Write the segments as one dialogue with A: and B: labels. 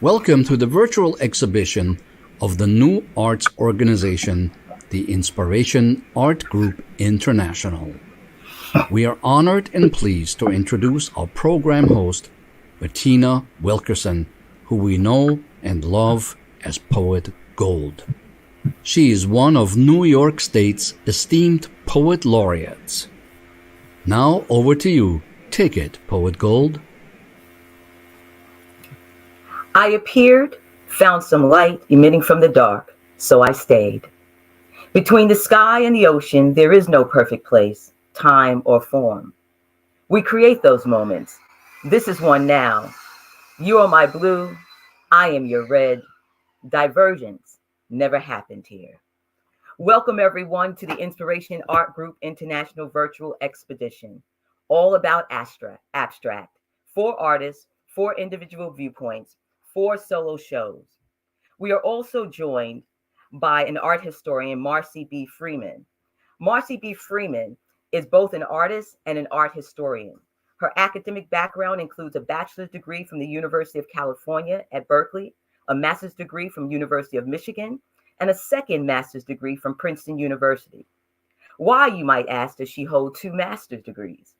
A: Welcome to the virtual exhibition of the new arts organization, the Inspiration Art Group International. We are honored and pleased to introduce our program host, Bettina Wilkerson, who we know and love as Poet Gold. She is one of New York State's esteemed poet laureates. Now over to you. Take it, Poet Gold.
B: I appeared, found some light emitting from the dark, so I stayed. Between the sky and the ocean, there is no perfect place, time, or form. We create those moments. This is one now. You are my blue, I am your red. Divergence never happened here. Welcome everyone to the Inspiration Art Group International Virtual Expedition, all about abstract, 4 artists, 4 individual viewpoints, 4 solo shows. We are also joined by an art historian, Marcy B. Freeman. Marcy B. Freeman is both an artist and an art historian. Her academic background includes a bachelor's degree from the University of California at Berkeley, a master's degree from University of Michigan, and a second master's degree from Princeton University. Why, you might ask, does she hold 2 master's degrees?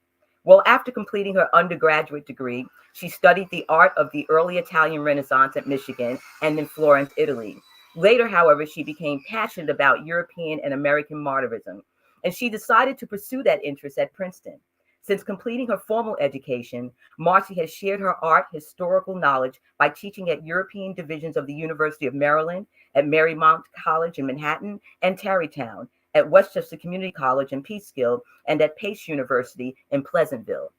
B: Well, after completing her undergraduate degree, she studied the art of the early Italian Renaissance at Michigan and in Florence, Italy. Later, however, she became passionate about European and American modernism, and she decided to pursue that interest at Princeton. Since completing her formal education, Marcy has shared her art historical knowledge by teaching at European divisions of the University of Maryland, at Marymount College in Manhattan, and Tarrytown, at Westchester Community College in Peekskill, and at Pace University in Pleasantville.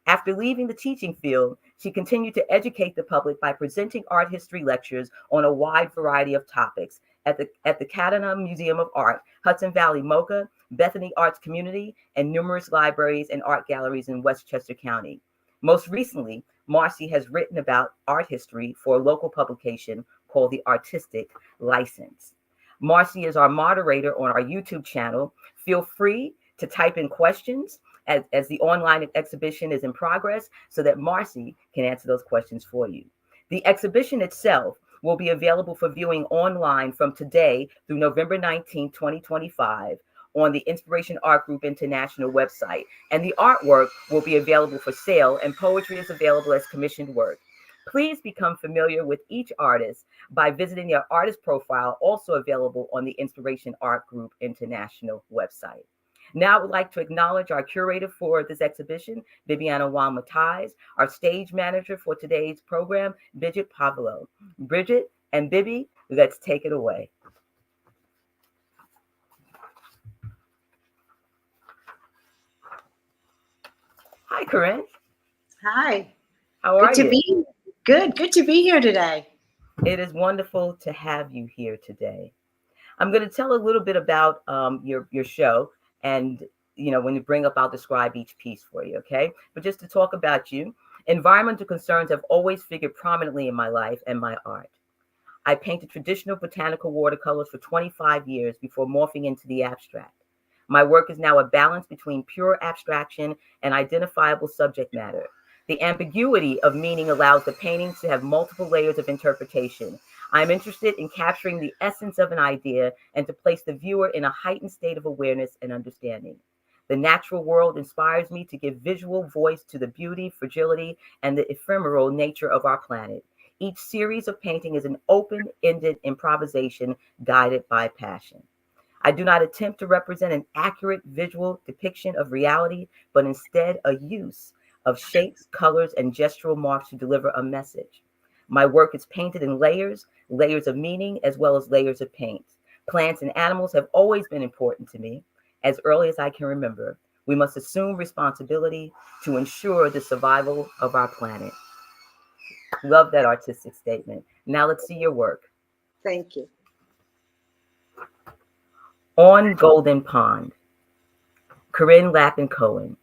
B: After leaving the teaching field, she continued to educate the public by presenting art history lectures on a wide variety of topics at the Katana Museum of Art, Hudson Valley MoCA, Bethany Arts Community, and numerous libraries and art galleries in Westchester County. Most recently, Marcy has written about art history for a local publication called The Artistic License. Marcy is our moderator on our YouTube channel. Feel free to type in questions as the online exhibition is in progress so that Marcy can answer those questions for you. The exhibition itself will be available for viewing online from today through November 19, 2025 on the Inspiration Art Group International website. And the artwork will be available for sale, and poetry is available as commissioned work. Please become familiar with each artist by visiting their artist profile, also available on the Inspiration Art Group International website. Now I would like to acknowledge our curator for this exhibition, Bibiana Matheis, our stage manager for today's program, Bridget Pavlo. Bridget and Bibi, let's take it away. Hi, Corinne.
C: Hi.
B: How are you?
C: Good to be here today.
B: It is wonderful to have you here today. I'm going to tell a little bit about your show, and when you bring up, I'll describe each piece for you, okay? But just to talk about you, environmental concerns have always figured prominently in my life and my art. I painted traditional botanical watercolors for 25 years before morphing into the abstract. My work is now a balance between pure abstraction and identifiable subject matter. The ambiguity of meaning allows the paintings to have multiple layers of interpretation. I'm interested in capturing the essence of an idea and to place the viewer in a heightened state of awareness and understanding. The natural world inspires me to give visual voice to the beauty, fragility, and the ephemeral nature of our planet. Each series of painting is an open-ended improvisation guided by passion. I do not attempt to represent an accurate visual depiction of reality, but instead a use of shapes, colors, and gestural marks to deliver a message. My work is painted in layers of meaning, as well as layers of paint. Plants and animals have always been important to me. As early as I can remember, we must assume responsibility to ensure the survival of our planet. Love that artistic statement. Now let's see your work.
C: Thank you.
B: On Golden Pond, Corinne Lapan-Cohen.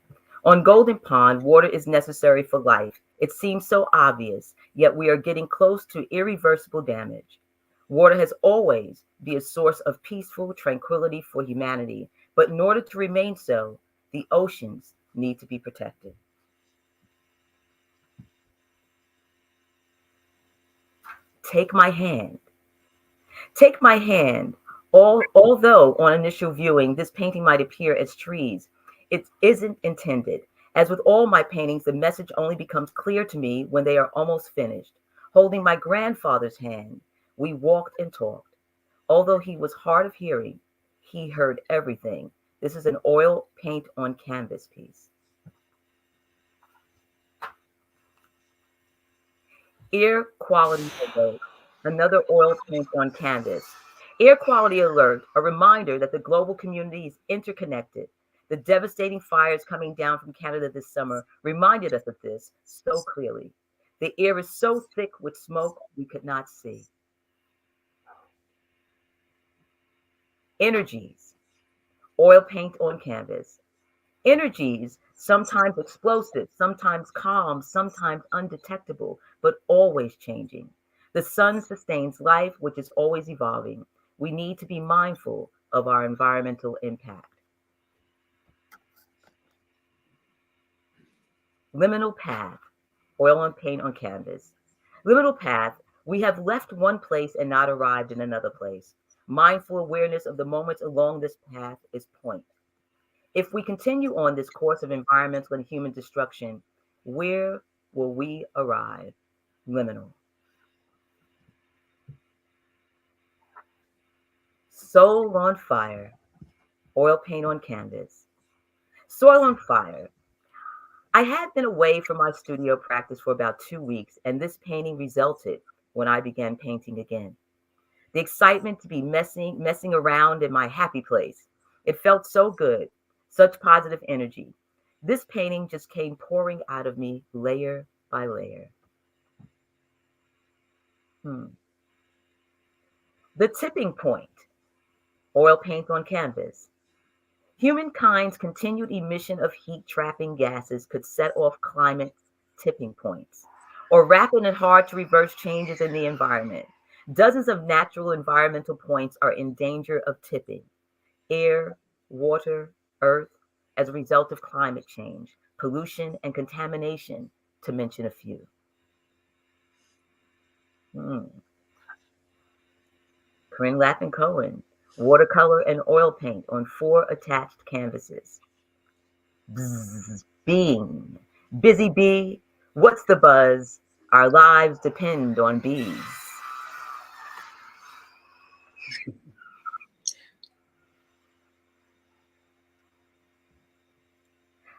B: On Golden Pond, water is necessary for life. It seems so obvious, yet we are getting close to irreversible damage. Water has always been a source of peaceful tranquility for humanity, but in order to remain so, the oceans need to be protected. Take my hand. Take my hand. Although on initial viewing, this painting might appear as trees, it isn't intended. As with all my paintings, the message only becomes clear to me when they are almost finished. Holding my grandfather's hand, we walked and talked. Although he was hard of hearing, he heard everything. This is an oil paint on canvas piece. Air quality alert, another oil paint on canvas. Air quality alert, a reminder that the global community is interconnected. The devastating fires coming down from Canada this summer reminded us of this so clearly. The air is so thick with smoke we could not see. Energies, oil paint on canvas. Energies, sometimes explosive, sometimes calm, sometimes undetectable, but always changing. The sun sustains life, which is always evolving. We need to be mindful of our environmental impact. Liminal path, oil and paint on canvas. Liminal path, we have left one place and not arrived in another place. Mindful awareness of the moments along this path is point. If we continue on this course of environmental and human destruction, where will we arrive? Liminal. Soul on fire, oil paint on canvas. Soil on fire. I had been away from my studio practice for about 2 weeks, and this painting resulted when I began painting again. The excitement to be messing around in my happy place. It felt so good, such positive energy. This painting just came pouring out of me layer by layer. The tipping point, oil paint on canvas. Humankind's continued emission of heat-trapping gases could set off climate tipping points, or rapid and hard-to-reverse changes in the environment. Dozens of natural environmental points are in danger of tipping. Air, water, earth, as a result of climate change, pollution, and contamination, to mention a few. Lapan-Cohen, watercolor and oil paint on 4 attached canvases. Bzzz, being. Busy bee, what's the buzz? Our lives depend on bees.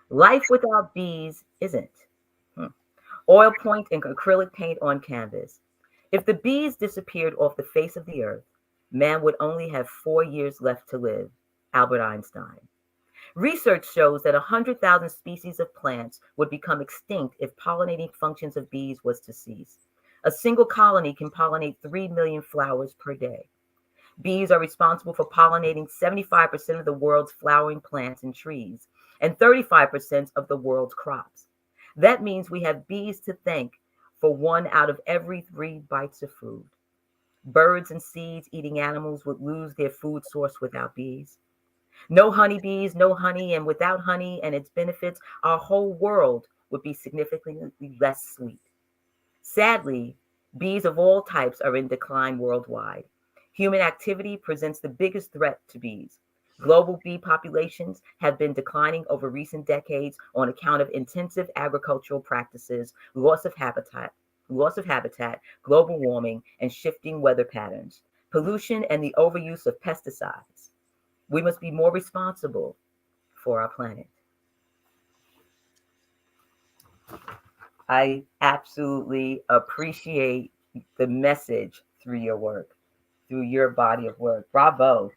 B: Life without bees isn't. Oil point and acrylic paint on canvas. If the bees disappeared off the face of the earth, man would only have 4 years left to live. Albert Einstein. Research shows that 100,000 species of plants would become extinct if pollinating functions of bees was to cease. A single colony can pollinate 3 million flowers per day. Bees are responsible for pollinating 75% of the world's flowering plants and trees, and 35% of the world's crops. That means we have bees to thank for 1 out of every 3 bites of food. Birds and seeds-eating animals would lose their food source without bees. No honeybees, no honey, and without honey and its benefits, our whole world would be significantly less sweet. Sadly, bees of all types are in decline worldwide. Human activity presents the biggest threat to bees. Global bee populations have been declining over recent decades on account of intensive agricultural practices, loss of habitat, global warming, and shifting weather patterns, pollution, and the overuse of pesticides. We must be more responsible for our planet. I absolutely appreciate the message through your work, through your body of work. Bravo.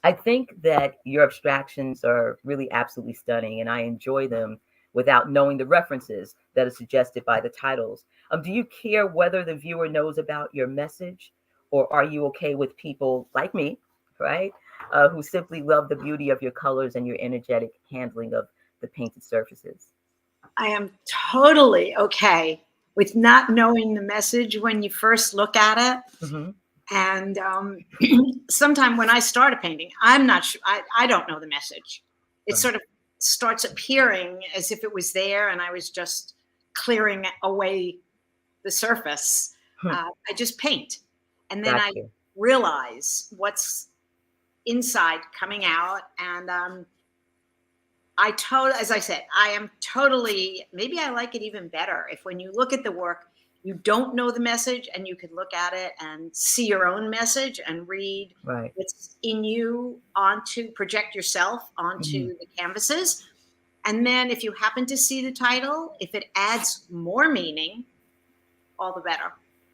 B: I think that your abstractions are really absolutely stunning, and I enjoy them without knowing the references that are suggested by the titles. Do you care whether the viewer knows about your message, or are you okay with people like me, right, who simply love the beauty of your colors and your energetic handling of the painted surfaces?
C: I am totally okay with not knowing the message when you first look at it.
B: Mm-hmm.
C: And sometime when I start a painting, I'm not sure, I don't know the message. It sort of starts appearing as if it was there and I was just clearing away the surface. I just paint. And then I
B: Gotcha.
C: realize what's inside coming out. And as I said, I am totally, maybe I like it even better if when you look at the work, you don't know the message and you can look at it and see your own message and read
B: Right.
C: what's in you project yourself onto
B: Mhm.
C: the canvases. And then if you happen to see the title, if it adds more meaning, all the better.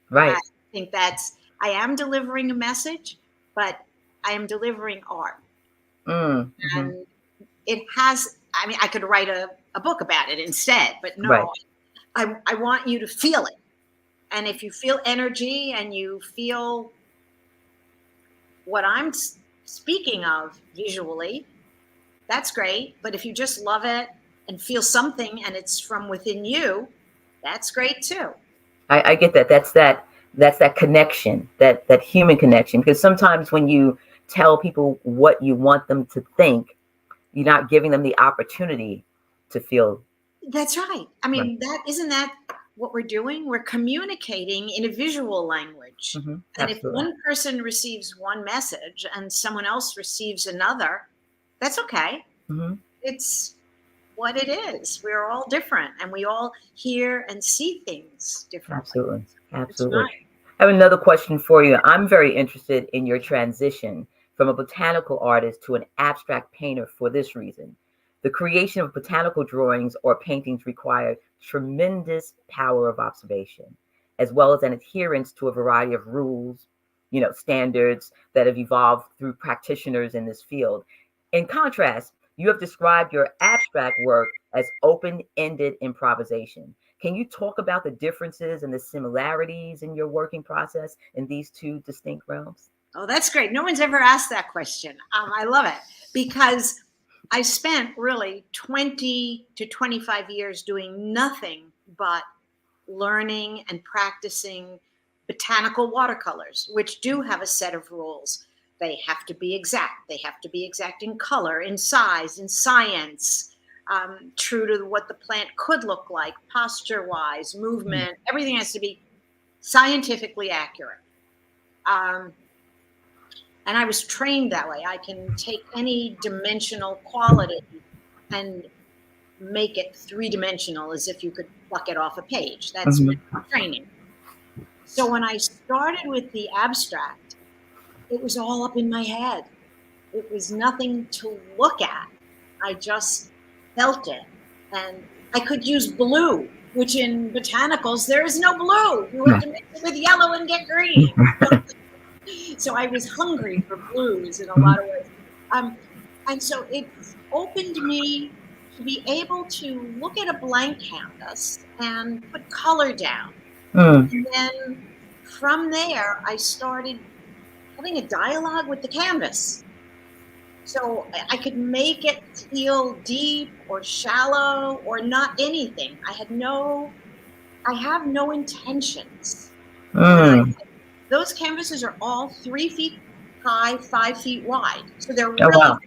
B: Right.
C: I think I am delivering a message, but I am delivering art.
B: Mm-hmm.
C: And it has, I mean, I could write a book about it instead, but no,
B: Right.
C: I want you to feel it. And if you feel energy and you feel what I'm speaking of visually, that's great. But if you just love it and feel something and it's from within you, that's great too.
B: I get that. That's that connection, that human connection. Because sometimes when you tell people what you want them to think, you're not giving them the opportunity to feel.
C: That's right. I
B: Right.
C: mean, isn't that what we're doing? We're communicating in a visual language.
B: Mm-hmm.
C: And if
B: Absolutely.
C: one person receives one message and someone else receives another, that's okay.
B: Mm-hmm.
C: It's what it is. We're all different and we all hear and see things differently.
B: Absolutely.
C: It's
B: Absolutely.
C: nice.
B: I have another question for you. I'm very interested in your transition from a botanical artist to an abstract painter for this reason. The creation of botanical drawings or paintings require tremendous power of observation, as well as an adherence to a variety of rules, standards that have evolved through practitioners in this field. In contrast, you have described your abstract work as open-ended improvisation. Can you talk about the differences and the similarities in your working process in these two distinct realms?
C: Oh, that's great. No one's ever asked that question. I love it because I spent really 20 to 25 years doing nothing but learning and practicing botanical watercolors, which do have a set of rules. They have to be exact. They have to be exact in color, in size, in science, true to what the plant could look like, posture-wise, movement. Everything has to be scientifically accurate. And I was trained that way. I can take any dimensional quality and make it three-dimensional as if you could pluck it off a page. That's my training. So when I started with the abstract, it was all up in my head. It was nothing to look at. I just felt it. And I could use blue, which in botanicals, there is no blue. You have to mix it with yellow and get green. So I was hungry for blues in a lot of ways. And so it opened me to be able to look at a blank canvas and put color down. And then from there, I started having a dialogue with the canvas. So I could make it feel deep or shallow or not anything. I have no intentions. Those canvases are all 3 feet high, 5 feet wide. So they're really,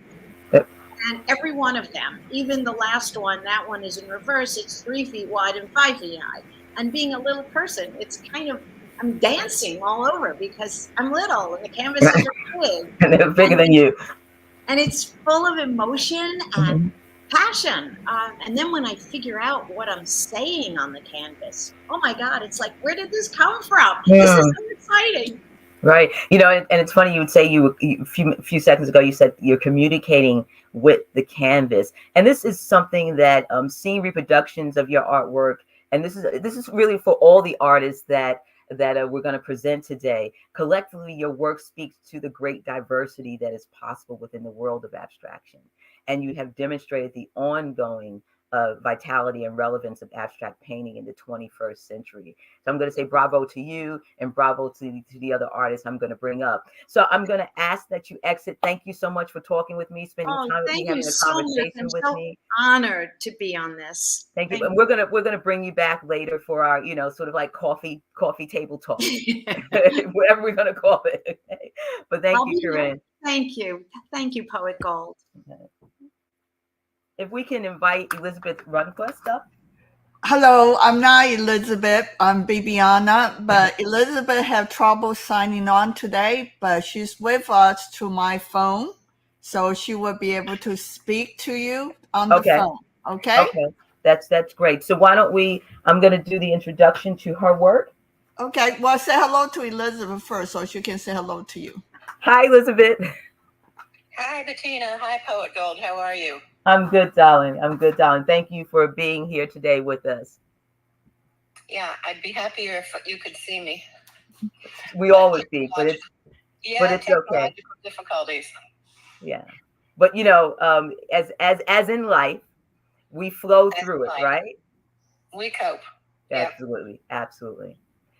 C: and every one of them, even the last one, that one is in reverse. It's 3 feet wide and 5 feet high. And being a little person, it's kind of, I'm dancing all over because I'm little and the canvases are big.
B: And they're bigger than you.
C: And it's full of emotion and passion. And then when I figure out what I'm saying on the canvas, oh my God, it's like, where did this come from? This is so exciting.
B: Right. And it's funny you would say a few seconds ago, you said you're communicating with the canvas. And this is something that seeing reproductions of your artwork, and this is really for all the artists that we're going to present today. Collectively, your work speaks to the great diversity that is possible within the world of abstraction. And you have demonstrated the ongoing vitality and relevance of abstract painting in the 21st century. So I'm going to say bravo to you and bravo to the other artists I'm going to bring up. So I'm going to ask that you exit. Thank you so much for talking with me, spending time with me, having a conversation with me.
C: Honored to be on this.
B: Thank you. And we're gonna bring you back later for our, sort of like coffee table talk, whatever we're gonna call it. But thank you, Corinne.
C: Thank you, Poet Gold.
B: If we can invite Elizabeth Runquest up.
D: Hello, I'm not Elizabeth. I'm Bibiana, but Elizabeth had trouble signing on today, but she's with us through my phone, so she will be able to speak to you on the
B: Okay.
D: phone. Okay?
B: Okay. That's great. So why don't we? I'm going to do the introduction to her work.
D: Okay. Well, say hello to Elizabeth first, so she can say hello to you.
B: Hi, Elizabeth.
E: Hi, Bettina. Hi, Poet Gold. How are you?
B: I'm good, darling. I'm good, darling. Thank you for being here today with us.
E: Yeah, I'd be happier if you could see me.
B: We always be, but it's okay.
E: Technological difficulties.
B: Yeah, but as in life, we flow through it, right?
E: We cope.
B: Absolutely, absolutely.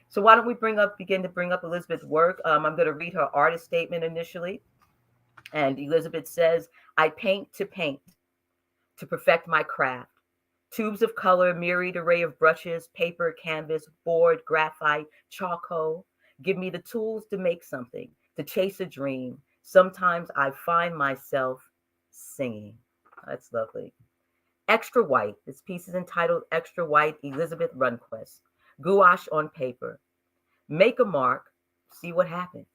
B: So why don't we begin to bring up Elizabeth's work? I'm going to read her artist statement initially, and Elizabeth says, "I paint to perfect my craft. Tubes of color, myriad array of brushes, paper, canvas, board, graphite, charcoal. Give me the tools to make something, to chase a dream. Sometimes I find myself singing." That's lovely. Extra white. This piece is entitled Extra White, Elizabeth Runquest. Gouache on paper. Make a mark, see what happens.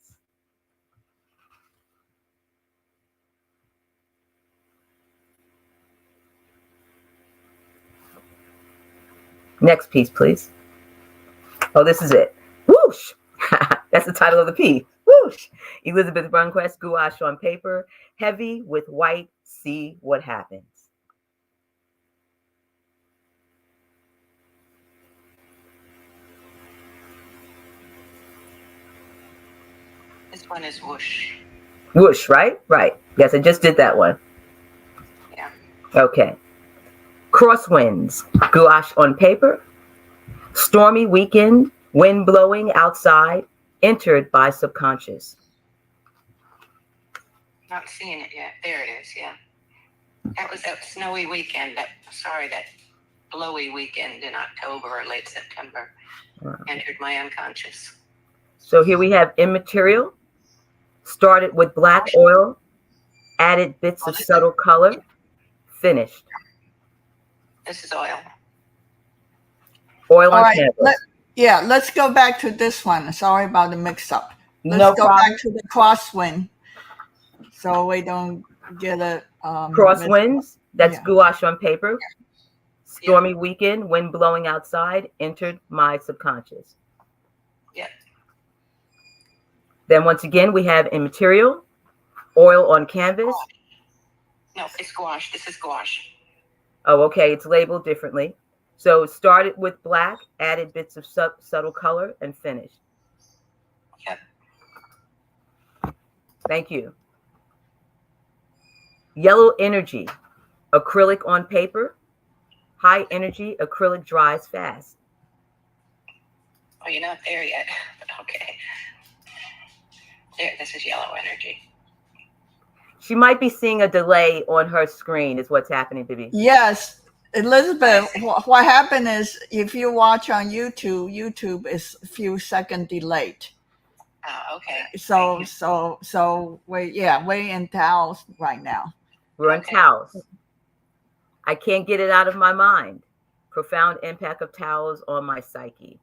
B: Next piece, please. Oh, this is it. Whoosh! That's the title of the piece. Whoosh! Elizabeth Runquest, gouache on paper, heavy with white, see what happens.
E: This one is whoosh.
B: Whoosh, right? Right. Yes, I just did that one.
E: Yeah.
B: Okay. Crosswinds, gouache on paper, stormy weekend, wind blowing outside, entered by subconscious.
E: Not seeing it yet. There it is. Yeah. That was that snowy weekend. That blowy weekend in October or late September.
B: Wow.
E: Entered my unconscious.
B: So here we have immaterial, started with black oil, added bits of subtle color, finished.
E: This is oil.
B: Oil on canvas.
D: Let's go back to this one. Sorry about the mix-up.
B: No
D: Go
B: problem.
D: back to the crosswind, so we don't get a
B: Crosswinds. That's
D: Yeah.
B: gouache on paper. Stormy weekend, wind blowing outside, entered my subconscious.
E: Yeah.
B: Then once again, we have immaterial, oil on canvas.
E: No, it's gouache. This is gouache.
B: Oh, okay. It's labeled differently. So started with black, added bits of subtle color, and finished.
E: Yep.
B: Thank you. Yellow energy, acrylic on paper. High energy, acrylic dries fast.
E: Oh, you're not there yet. Okay. There, this is yellow energy.
D: She might be seeing a delay on her screen is what's happening, Bibi.
B: Yes. Elizabeth, what happened is if you watch on YouTube is a few seconds delayed.
E: Oh, okay.
B: So we're in Taos right now.
D: We're in
E: Okay.
D: Taos. I can't get it out of my mind. Profound impact of Taos on my psyche.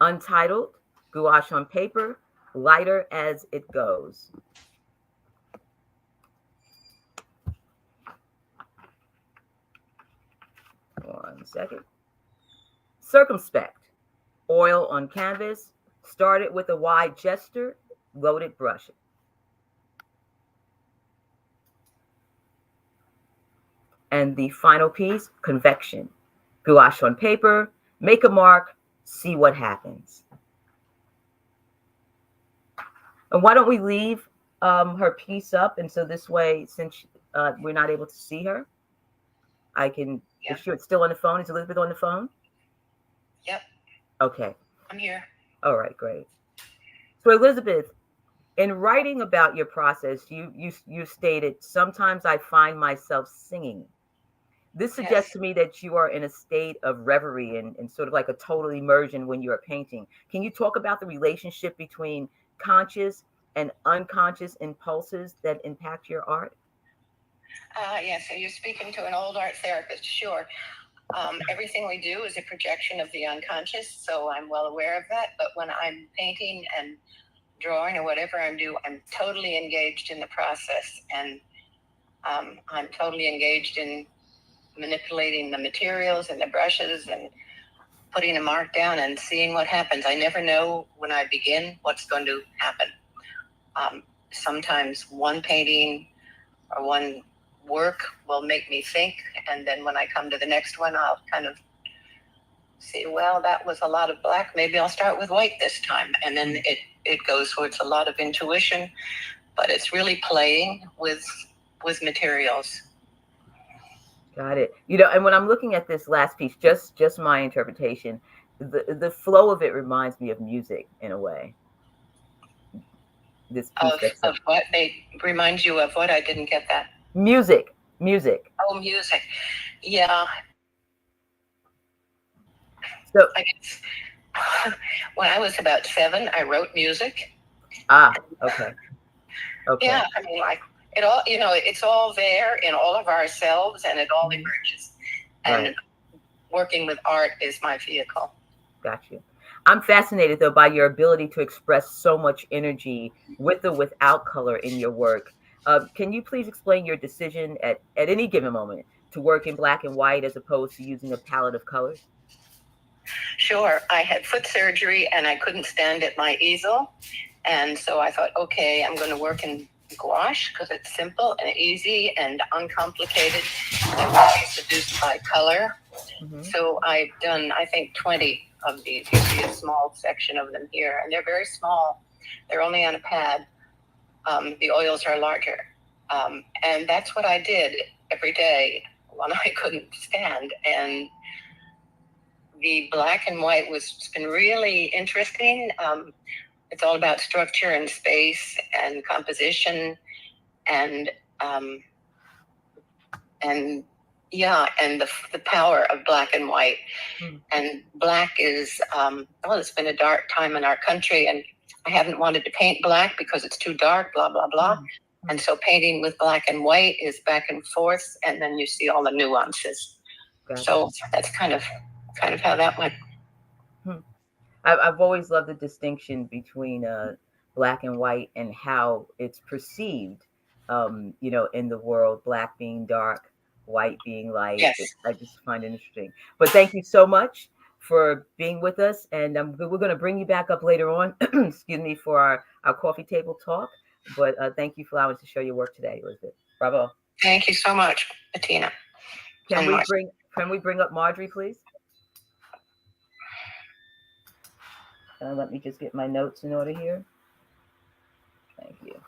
D: Untitled, gouache on paper, lighter as it goes. One second. Circumspect, oil on canvas, started with a wide gesture, loaded brush. And the final piece, convection, gouache on paper, make a mark, see what happens. And why don't we leave her piece up? And so this way, since we're not able to see her, I can,
E: Yep.
D: if she's still on the phone, is Elizabeth on the phone?
E: Yep.
D: Okay.
E: I'm here.
D: All right, great. So Elizabeth, in writing about your process, you stated, sometimes I find myself singing. This suggests to me that you are in a state of reverie and sort of like a total immersion when you're painting. Can you talk about the relationship between conscious and unconscious impulses that impact your art?
E: Yeah, so you're speaking to an old art therapist, sure. Everything we do is a projection of the unconscious, so I'm well aware of that. But when I'm painting and drawing or whatever I'm doing, I'm totally engaged in the process, and I'm totally engaged in manipulating the materials and the brushes and putting a mark down and seeing what happens. I never know when I begin what's going to happen. Sometimes one painting or one work will make me think, and then when I come to the next one, I'll kind of see, well, that was a lot of black, maybe I'll start with white this time. And then it goes towards a lot of intuition, but it's really playing with materials.
D: Got it. You know, and when I'm looking at this last piece, just my interpretation, the flow of it reminds me of music in a way. This piece
E: of what? They remind you of what? I didn't get that.
D: Music.
E: Oh, music. Yeah.
D: So
E: I guess when I was about 7, I wrote music.
D: Okay.
E: Yeah, I mean, like it all, you know, it's all there in all of ourselves, and it all emerges. And working with art is my vehicle.
D: Got you. I'm fascinated though by your ability to express so much energy with or without color in your work. Can you please explain your decision at any given moment to work in black and white as opposed to using a palette of colors?
E: Sure. I had foot surgery and I couldn't stand at my easel. And so I thought, okay, I'm going to work in gouache because it's simple and easy and uncomplicated and really seduced by color. Mm-hmm. So I've done, I think, 20 of these. You see a small section of them here, and they're very small. They're only on a pad. The oils are larger. And that's what I did every day when I couldn't stand. And the black and white has been really interesting. It's all about structure and space and composition and the power of black and white. And black is, it's been a dark time in our country, and I haven't wanted to paint black because it's too dark, blah, blah, blah. And so painting with black and white is back and forth, and then you see all the nuances. So that's kind of how that went.
D: I've always loved the distinction between black and white and how it's perceived, you know, in the world, black being dark, white being light.
E: Yes.
D: I just find it interesting. But thank you so much for being with us. And we're going to bring you back up later on, excuse me, for our coffee table talk. But thank you for allowing us to show your work today, Elizabeth. Bravo.
E: Thank you so much, Bettina.
D: Can we bring up Marjorie, please? Let me just get my notes in order here. Thank you.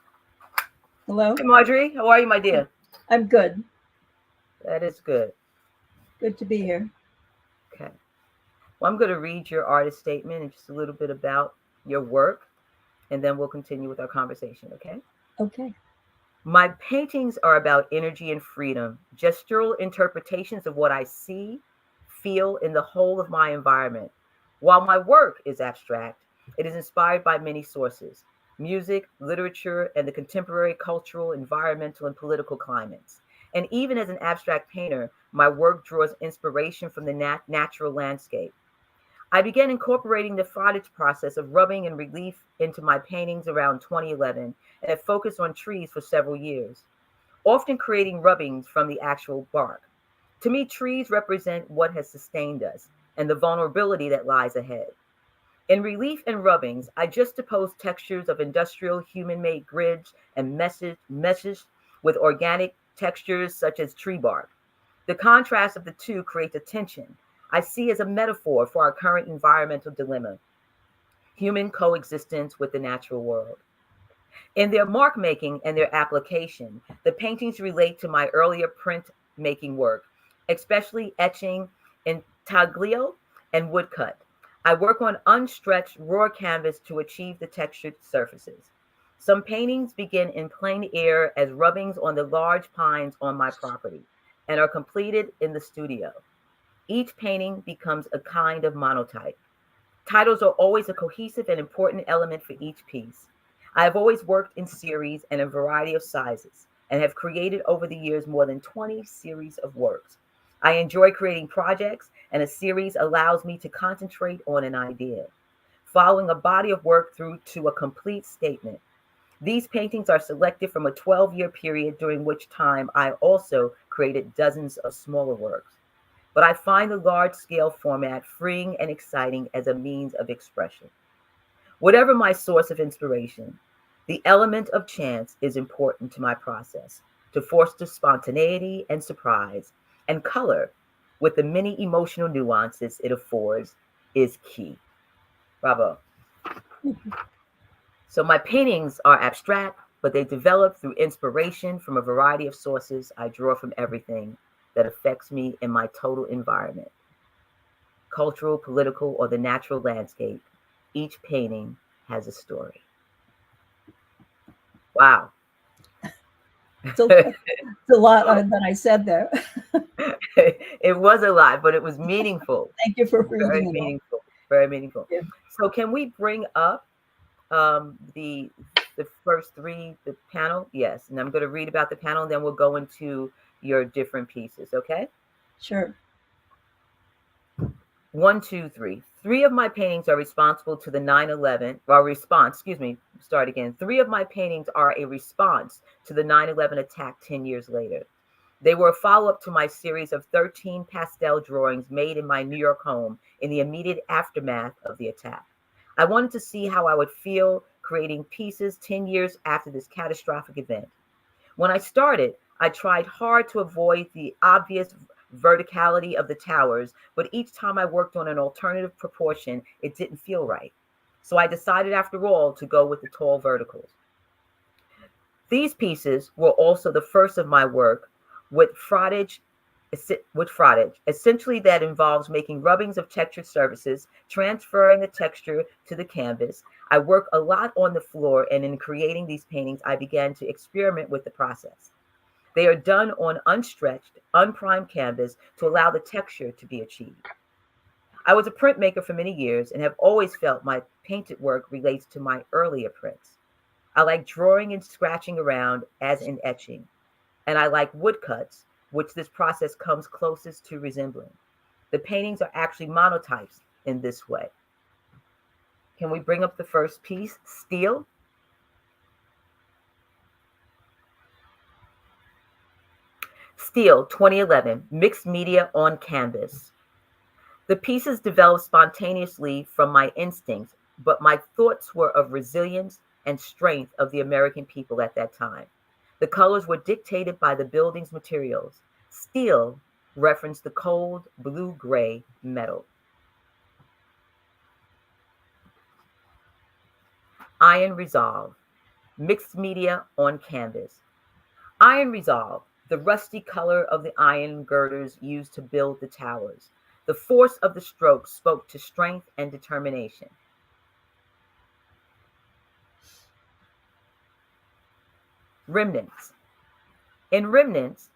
F: Hello.
D: Hey, Marjorie. How are you, my dear?
F: I'm good.
D: That is good.
F: Good to be here.
D: Okay. Well, I'm going to read your artist statement and just a little bit about your work, and then we'll continue with our conversation, okay?
F: Okay.
D: My paintings are about energy and freedom, gestural interpretations of what I see, feel in the whole of my environment. While my work is abstract, it is inspired by many sources: music, literature, and the contemporary cultural, environmental, and political climates. And even as an abstract painter, my work draws inspiration from the natural landscape. I began incorporating the frottage process of rubbing and relief into my paintings around 2011 and have focused on trees for several years, often creating rubbings from the actual bark. To me, trees represent what has sustained us and the vulnerability that lies ahead. In relief and rubbings, I juxtapose textures of industrial human-made grids and meshes with organic textures such as tree bark. The contrast of the two creates a tension I see as a metaphor for our current environmental dilemma: human coexistence with the natural world. In their mark making and their application, the paintings relate to my earlier print making work, especially etching, intaglio, and woodcut. I work on unstretched raw canvas to achieve the textured surfaces. Some paintings begin in plein air as rubbings on the large pines on my property and are completed in the studio. Each painting becomes a kind of monotype. Titles are always a cohesive and important element for each piece. I have always worked in series and a variety of sizes. and have created over the years more than 20 series of works. I enjoy creating projects, and a series allows me to concentrate on an idea, following a body of work through to a complete statement. These paintings are selected from a 12-year period during which time I also created dozens of smaller works. But I find the large-scale format freeing and exciting as a means of expression. Whatever my source of inspiration, the element of chance is important to my process to foster spontaneity and surprise, and color, with the many emotional nuances it affords, is key. Bravo. So my paintings are abstract, but they develop through inspiration from a variety of sources. I draw from everything that affects me in my total environment, cultural, political, or the natural landscape. Each painting has a story. Wow.
F: It's a lot that I said there.
D: It was a lot, but it was meaningful.
F: Thank you for
D: Very
F: reading it all.
D: meaningful. Very meaningful.
F: Yeah.
D: So can we bring up the first three, the panel? Yes. And I'm going to read about the panel, and then we'll go into your different pieces. Okay.
F: Sure.
D: 1, 2, 3. 3 of my paintings are responsible to the 9/11, or response, excuse me, start again. 3 of my paintings are a response to the 9/11 attack 10 years later. They were a follow-up to my series of 13 pastel drawings made in my New York home in the immediate aftermath of the attack. I wanted to see how I would feel creating pieces 10 years after this catastrophic event. When I started, I tried hard to avoid the obvious verticality of the towers, but each time I worked on an alternative proportion, it didn't feel right. So I decided, after all, to go with the tall verticals. These pieces were also the first of my work with frottage. Essentially, that involves making rubbings of textured surfaces, transferring the texture to the canvas. I work a lot on the floor, and in creating these paintings, I began to experiment with the process. They are done on unstretched, unprimed canvas to allow the texture to be achieved. I was a printmaker for many years and have always felt my painted work relates to my earlier prints. I like drawing and scratching around as in etching, and I like woodcuts, which this process comes closest to resembling. The paintings are actually monotypes in this way. Can we bring up the first piece, Steel? Steel, 2011, mixed media on canvas. The pieces developed spontaneously from my instincts, but my thoughts were of resilience and strength of the American people at that time. The colors were dictated by the building's materials. Steel referenced the cold blue-gray metal. Iron Resolve, mixed media on canvas. Iron Resolve, the rusty color of the iron girders used to build the towers. The force of the stroke spoke to strength and determination. Remnants. In Remnants,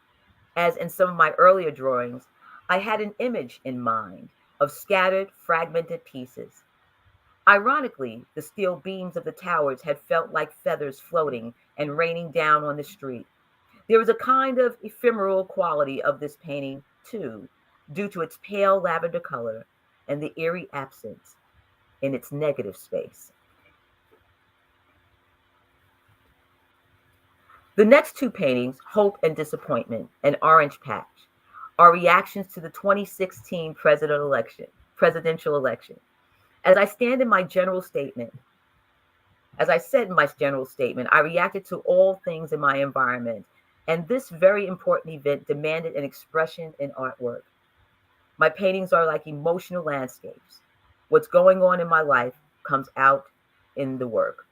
D: as in some of my earlier drawings, I had an image in mind of scattered, fragmented pieces. Ironically, the steel beams of the towers had felt like feathers floating and raining down on the street. There was a kind of ephemeral quality of this painting, too, due to its pale lavender color and the eerie absence in its negative space. The next 2 paintings, Hope and Disappointment and Orange Patch, are reactions to the 2016 presidential election. As I said in my general statement, I reacted to all things in my environment, and this very important event demanded an expression in artwork. My paintings are like emotional landscapes. What's going on in my life comes out in the work.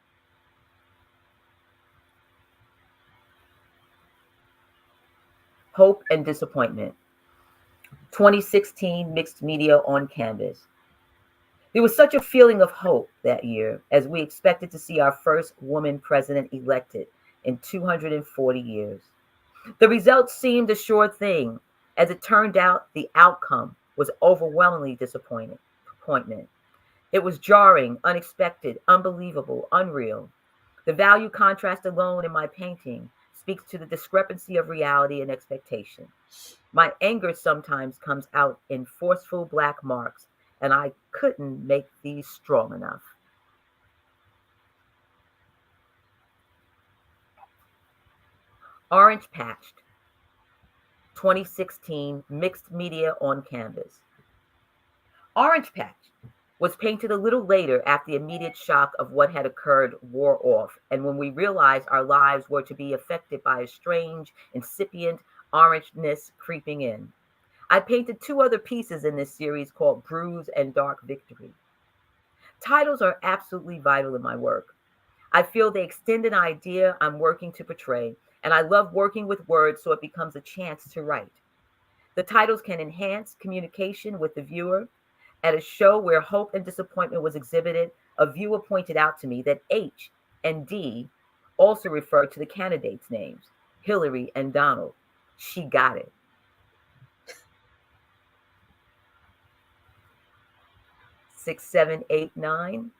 D: Hope and Disappointment, 2016 mixed media on canvas. There was such a feeling of hope that year as we expected to see our first woman president elected in 240 years. The results seemed a sure thing. As it turned out, the outcome was overwhelmingly disappointment. It was jarring, unexpected, unbelievable, unreal. The value contrast alone in my painting speaks to the discrepancy of reality and expectation. My anger sometimes comes out in forceful black marks, and I couldn't make these strong enough. Orange Patched, 2016 mixed media on canvas. Orange Patch was painted a little later after the immediate shock of what had occurred wore off, and when we realized our lives were to be affected by a strange, incipient orangeness creeping in. I painted 2 other pieces in this series called Bruise and Dark Victory. Titles are absolutely vital in my work. I feel they extend an idea I'm working to portray, and I love working with words so it becomes a chance to write. The titles can enhance communication with the viewer. At a show where hope and disappointment was exhibited, a viewer pointed out to me that H and D also referred to the candidates' names, Hillary and Donald. She got it. Six, seven, eight, nine.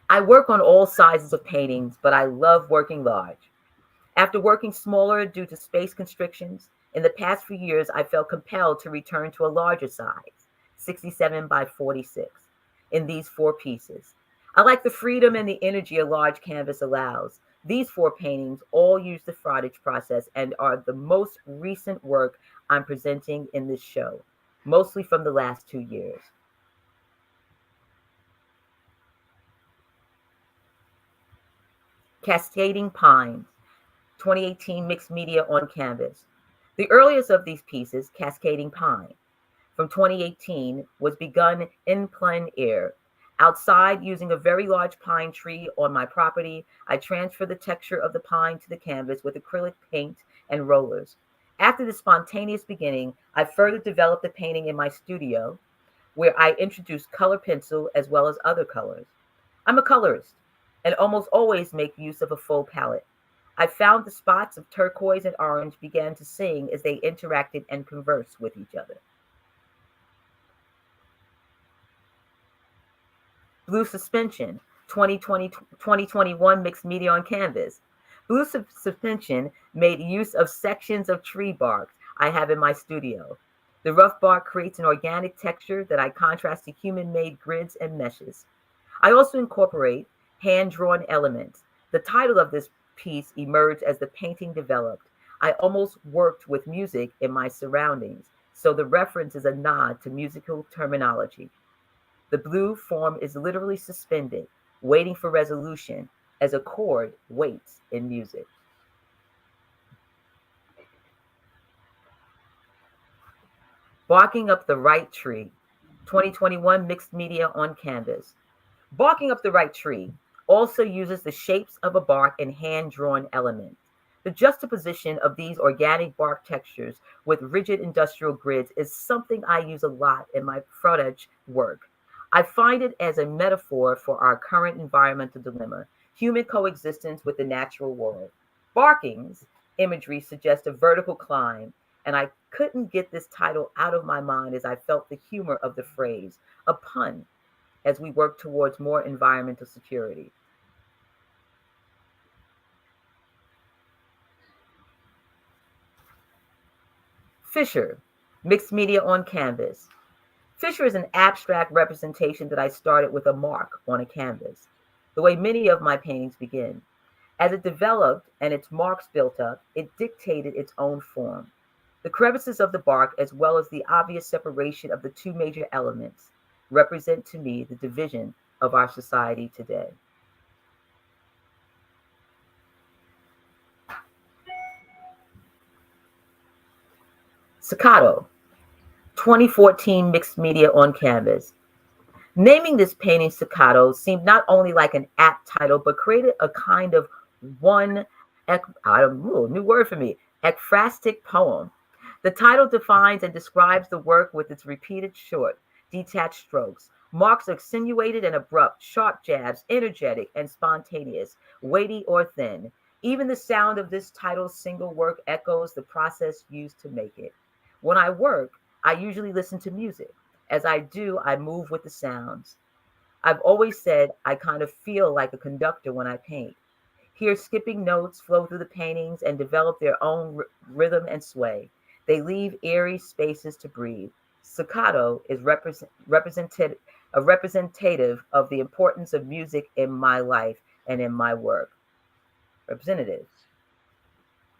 D: I work on all sizes of paintings, but I love working large. After working smaller due to space constrictions, in the past few years, I felt compelled to return to a larger size, 67 by 46, in these 4 pieces. I like the freedom and the energy a large canvas allows. These 4 paintings all use the frottage process and are the most recent work I'm presenting in this show, mostly from the last 2 years. Cascading Pines, 2018 mixed media on canvas. The earliest of these pieces, Cascading Pine, from 2018, was begun in plein air. Outside, using a very large pine tree on my property, I transferred the texture of the pine to the canvas with acrylic paint and rollers. After the spontaneous beginning, I further developed the painting in my studio, where I introduced color pencil as well as other colors. I'm a colorist and almost always make use of a full palette. I found the spots of turquoise and orange began to sing as they interacted and conversed with each other. Blue Suspension, 2021 mixed media on canvas. Blue Suspension made use of sections of tree bark I have in my studio. The rough bark creates an organic texture that I contrast to human-made grids and meshes. I also incorporate hand-drawn elements. The title of this piece emerged as the painting developed. I almost worked with music in my surroundings, so the reference is a nod to musical terminology. The blue form is literally suspended, waiting for resolution, as a chord waits in music. Barking Up the Right Tree, 2021 mixed media on canvas. Barking Up the Right Tree also uses the shapes of a bark and hand-drawn elements. The juxtaposition of these organic bark textures with rigid industrial grids is something I use a lot in my frottage work. I find it as a metaphor for our current environmental dilemma, human coexistence with the natural world. Barking's imagery suggests a vertical climb, and I couldn't get this title out of my mind as I felt the humor of the phrase, a pun, as we work towards more environmental security. Fisher, mixed media on canvas. Fisher is an abstract representation that I started with a mark on a canvas, the way many of my paintings begin. As it developed and its marks built up, it dictated its own form. The crevices of the bark, as well as the obvious separation of the 2 major elements, represent to me the division of our society today. Staccato, 2014 mixed media on canvas. Naming this painting Staccato seemed not only like an apt title, but created a kind of new word for me, ekphrastic poem. The title defines and describes the work with its repeated short, detached strokes. Marks are accentuated and abrupt, sharp jabs, energetic and spontaneous, weighty or thin. Even the sound of this title's single work echoes the process used to make it. When I work, I usually listen to music. As I do, I move with the sounds. I've always said I kind of feel like a conductor when I paint. hear skipping notes flow through the paintings and develop their own rhythm and sway. They leave airy spaces to breathe. Staccato is a representative of the importance of music in my life and in my work. Representative.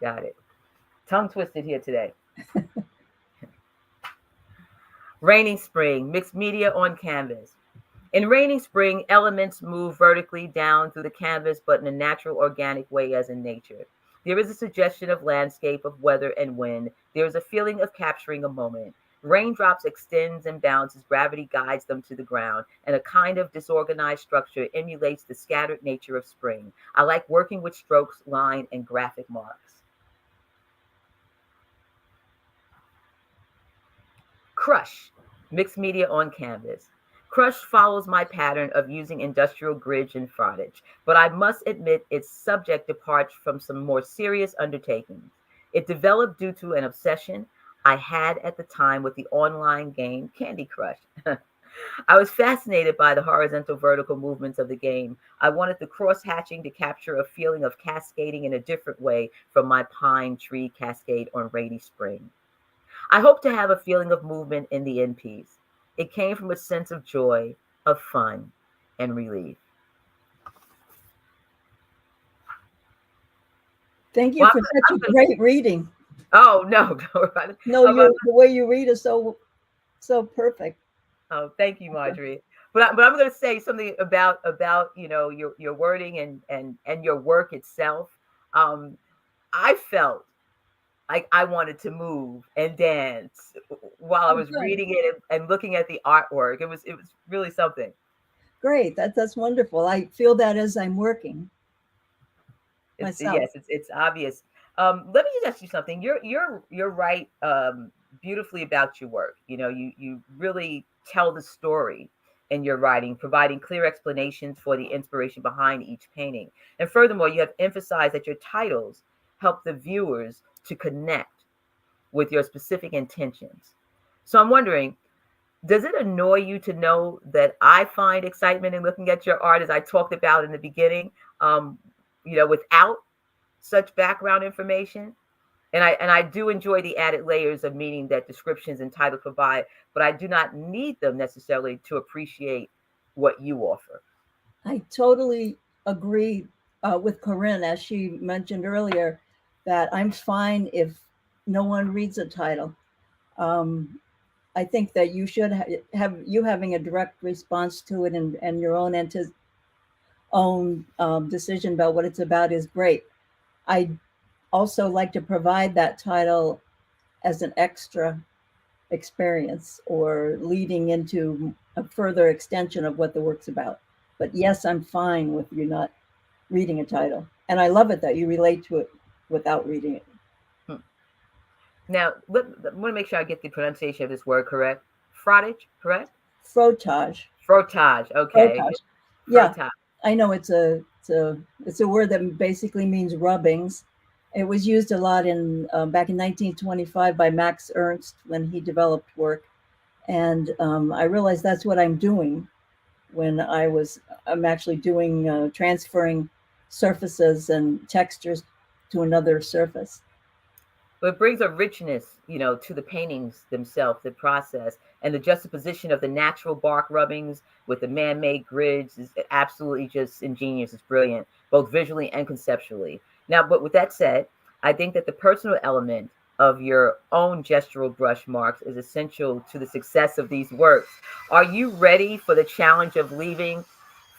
D: Got it. Tongue twisted here today. Raining Spring, mixed media on canvas. In Raining Spring, elements move vertically down through the canvas, but in a natural, organic way as in nature. There is a suggestion of landscape, of weather and wind. There is a feeling of capturing a moment. Raindrops extends and bounds as gravity guides them to the ground, and a kind of disorganized structure emulates the scattered nature of spring. I like working with strokes, line, and graphic marks. Crush, mixed media on canvas. Crush follows my pattern of using industrial grid and frottage, but I must admit its subject departs from some more serious undertakings. It developed due to an obsession I had at the time with the online game Candy Crush. I was fascinated by the horizontal vertical movements of the game. I wanted the cross-hatching to capture a feeling of cascading in a different way from my pine tree cascade on Rainy Spring. I hope to have a feeling of movement in the end piece. It came from a sense of joy, of fun, and relief.
F: Thank you for such a great reading.
D: Oh, no.
F: No, the way you read is so perfect.
D: Oh, thank you, Marjorie. But I'm going to say something about your wording and your work itself. I felt like I wanted to move and dance while I was reading it and looking at the artwork. It was really something.
F: Great. That's wonderful. I feel that as I'm working. Myself.
D: Yes, it's obvious. Let me just ask you something. You're right beautifully about your work. You really tell the story in your writing, providing clear explanations for the inspiration behind each painting. And furthermore, you have emphasized that your titles help the viewers to connect with your specific intentions. So I'm wondering, does it annoy you to know that I find excitement in looking at your art, as I talked about in the beginning, without such background information? And I do enjoy the added layers of meaning that descriptions and titles provide, but I do not need them necessarily to appreciate what you offer.
F: I totally agree with Corinne, as she mentioned earlier, that I'm fine if no one reads a title. I think that you should having a direct response to it and your own decision about what it's about is great. I also like to provide that title as an extra experience or leading into a further extension of what the work's about. But yes, I'm fine with you not reading a title. And I love it that you relate to it without reading it.
D: Now, I want to make sure I get the pronunciation of this word correct. Frottage, correct?
F: Frottage.
D: Frottage, okay.
F: Frottage. Yeah,
D: frottage.
F: I know it's a word that basically means rubbings. It was used a lot back in 1925 by Max Ernst when he developed work. And I realized that's what I'm doing when I'm actually doing transferring surfaces and textures to another surface.
D: But it brings a richness, to the paintings themselves, the process, and the juxtaposition of the natural bark rubbings with the man-made grids is absolutely just ingenious. It's brilliant, both visually and conceptually. Now, but with that said, I think that the personal element of your own gestural brush marks is essential to the success of these works. Are you ready for the challenge of leaving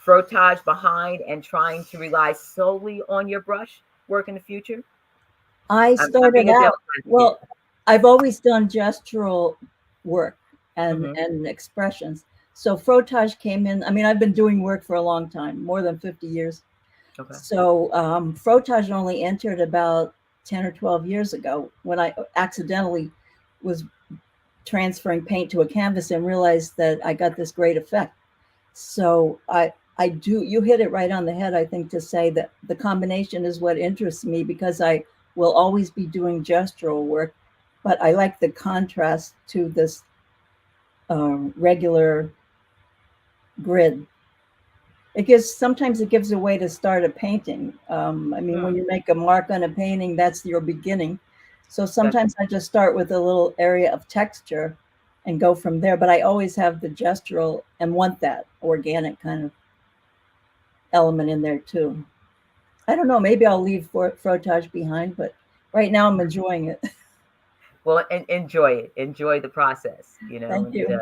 D: frottage behind and trying to rely solely on your brush work in the future?
F: I started out, well, I've always done gestural work and expressions. So frottage came in. I mean, I've been doing work for a long time, more than 50 years. Okay. So frottage only entered about 10 or 12 years ago when I accidentally was transferring paint to a canvas and realized that I got this great effect. So you hit it right on the head, I think, to say that the combination is what interests me, because I will always be doing gestural work, but I like the contrast to this regular grid. Sometimes it gives a way to start a painting. I mean, when you make a mark on a painting, that's your beginning. So sometimes I just start with a little area of texture and go from there. But I always have the gestural and want that organic kind of element in there too. I don't know. Maybe I'll leave frottage behind, but right now I'm enjoying it.
D: Well, and enjoy it. Enjoy the process.
F: Thank you.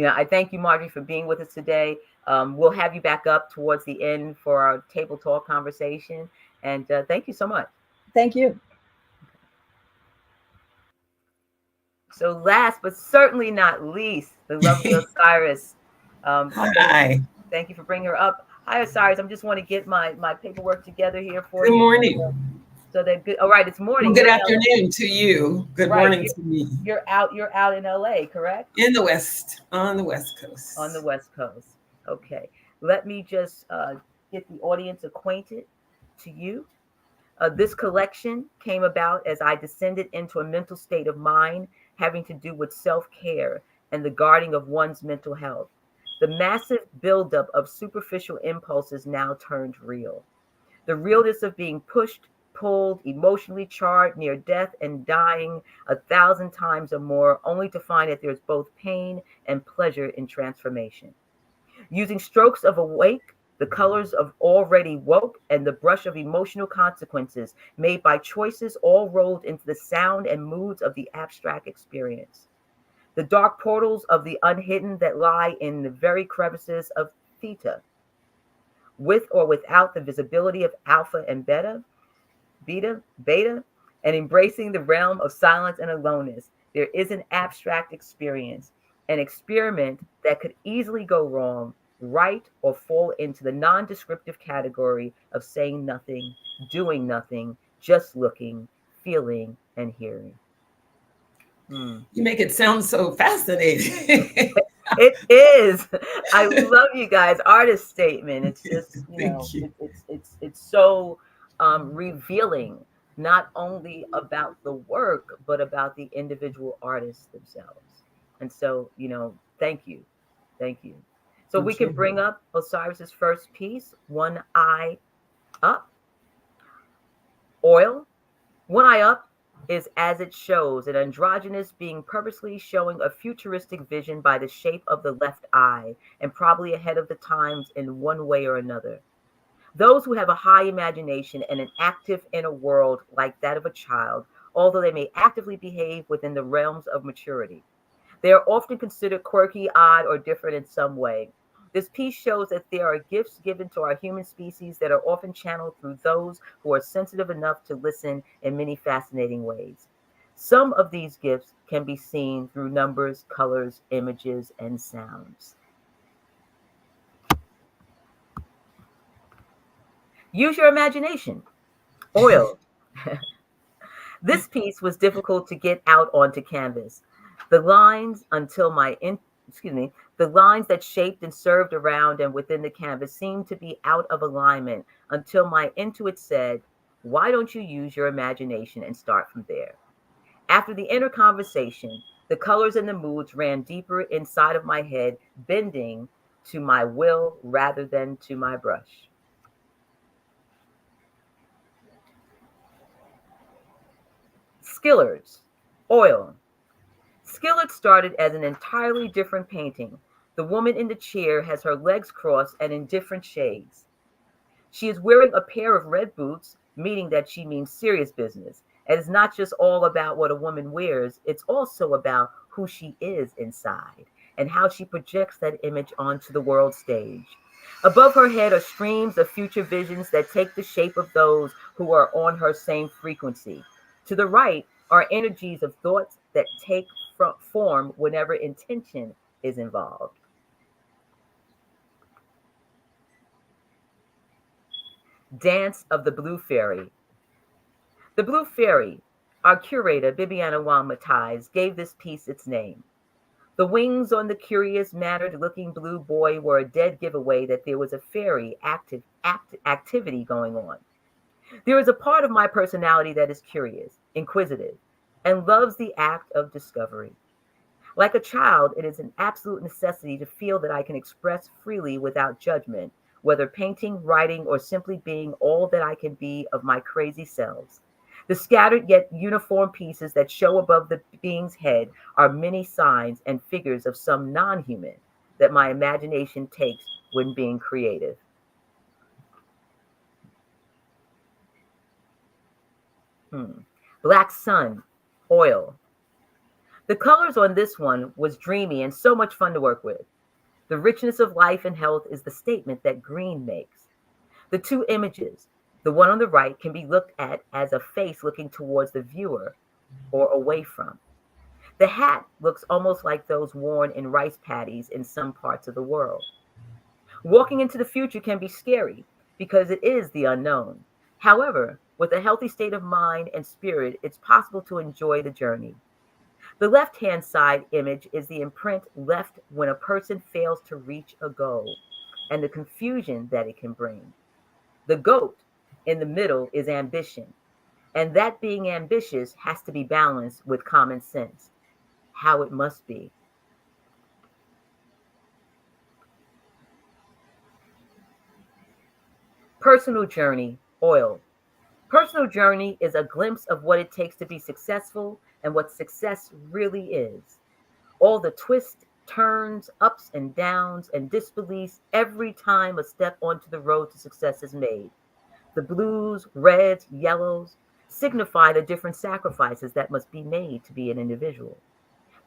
D: I thank you, Marjorie, for being with us today. We'll have you back up towards the end for our table talk conversation. And thank you so much.
F: Thank you.
D: So last but certainly not least, the lovely Osiris.
G: Hi.
D: Thank you for bringing her up. Hi, Osiris. I just want to get my paperwork together here for you.
G: Good morning.
D: So that good. All right, it's morning.
G: Well, good afternoon to you. Good morning to me.
D: You're out in LA, correct?
G: In the West, on the West Coast.
D: On the West Coast. Okay. Let me just get the audience acquainted to you. This collection came about as I descended into a mental state of mind having to do with self-care and the guarding of one's mental health. The massive buildup of superficial impulses now turned real. The realness of being pushed, pulled, emotionally charred, near death and dying 1,000 times or more, only to find that there's both pain and pleasure in transformation. Using strokes of awake, the colors of already woke, and the brush of emotional consequences made by choices all rolled into the sound and moods of the abstract experience. The dark portals of the unhidden that lie in the very crevices of theta, with or without the visibility of alpha and beta, and embracing the realm of silence and aloneness. There is an abstract experience, an experiment that could easily go wrong, right, or fall into the non-descriptive category of saying nothing, doing nothing, just looking, feeling, and hearing.
G: You make it sound so fascinating.
D: It is. I love you guys. Artist statement. It's just, it's so revealing, not only about the work, but about the individual artists themselves. And so, thank you. Thank you. So we can bring up Osiris's first piece, One Eye Up. Oil. One Eye Up is as it shows, an androgynous being purposely showing a futuristic vision by the shape of the left eye, and probably ahead of the times in one way or another. Those who have a high imagination and an active inner world like that of a child, although they may actively behave within the realms of maturity. They are often considered quirky, odd, or different in some way. This piece shows that there are gifts given to our human species that are often channeled through those who are sensitive enough to listen in many fascinating ways. Some of these gifts can be seen through numbers, colors, images, and sounds. Use your imagination. Oil. This piece was difficult to get out onto canvas. The lines the lines that shaped and served around and within the canvas seemed to be out of alignment until my intuit said, why don't you use your imagination and start from there? After the inner conversation, the colors and the moods ran deeper inside of my head, bending to my will rather than to my brush. Skillards. Oil. Skillard started as an entirely different painting. The woman in the chair has her legs crossed and in different shades. She is wearing a pair of red boots, meaning that she means serious business. And it's not just all about what a woman wears, it's also about who she is inside and how she projects that image onto the world stage. Above her head are streams of future visions that take the shape of those who are on her same frequency. To the right are energies of thoughts that take form whenever intention is involved. Dance of the Blue Fairy. The Blue Fairy, our curator, Bibiana Matheis, gave this piece its name. The wings on the curious, mannered-looking blue boy were a dead giveaway that there was a fairy activity going on. There is a part of my personality that is curious, inquisitive, and loves the act of discovery. Like a child, it is an absolute necessity to feel that I can express freely without judgment, whether painting, writing, or simply being all that I can be of my crazy selves. The scattered yet uniform pieces that show above the being's head are many signs and figures of some non-human that my imagination takes when being creative. Black sun, oil. The colors on this one was dreamy and so much fun to work with. The richness of life and health is the statement that green makes. The two images, the one on the right can be looked at as a face looking towards the viewer or away from. The hat looks almost like those worn in rice paddies in some parts of the world. Walking into the future can be scary because it is the unknown. However, with a healthy state of mind and spirit, it's possible to enjoy the journey. The left-hand side image is the imprint left when a person fails to reach a goal and the confusion that it can bring. The goat in the middle is ambition, and that being ambitious has to be balanced with common sense, how it must be. Personal journey, oil. Personal journey is a glimpse of what it takes to be successful and what success really is. All the twists, turns, ups and downs, and disbeliefs every time a step onto the road to success is made. The blues, reds, yellows signify the different sacrifices that must be made to be an individual.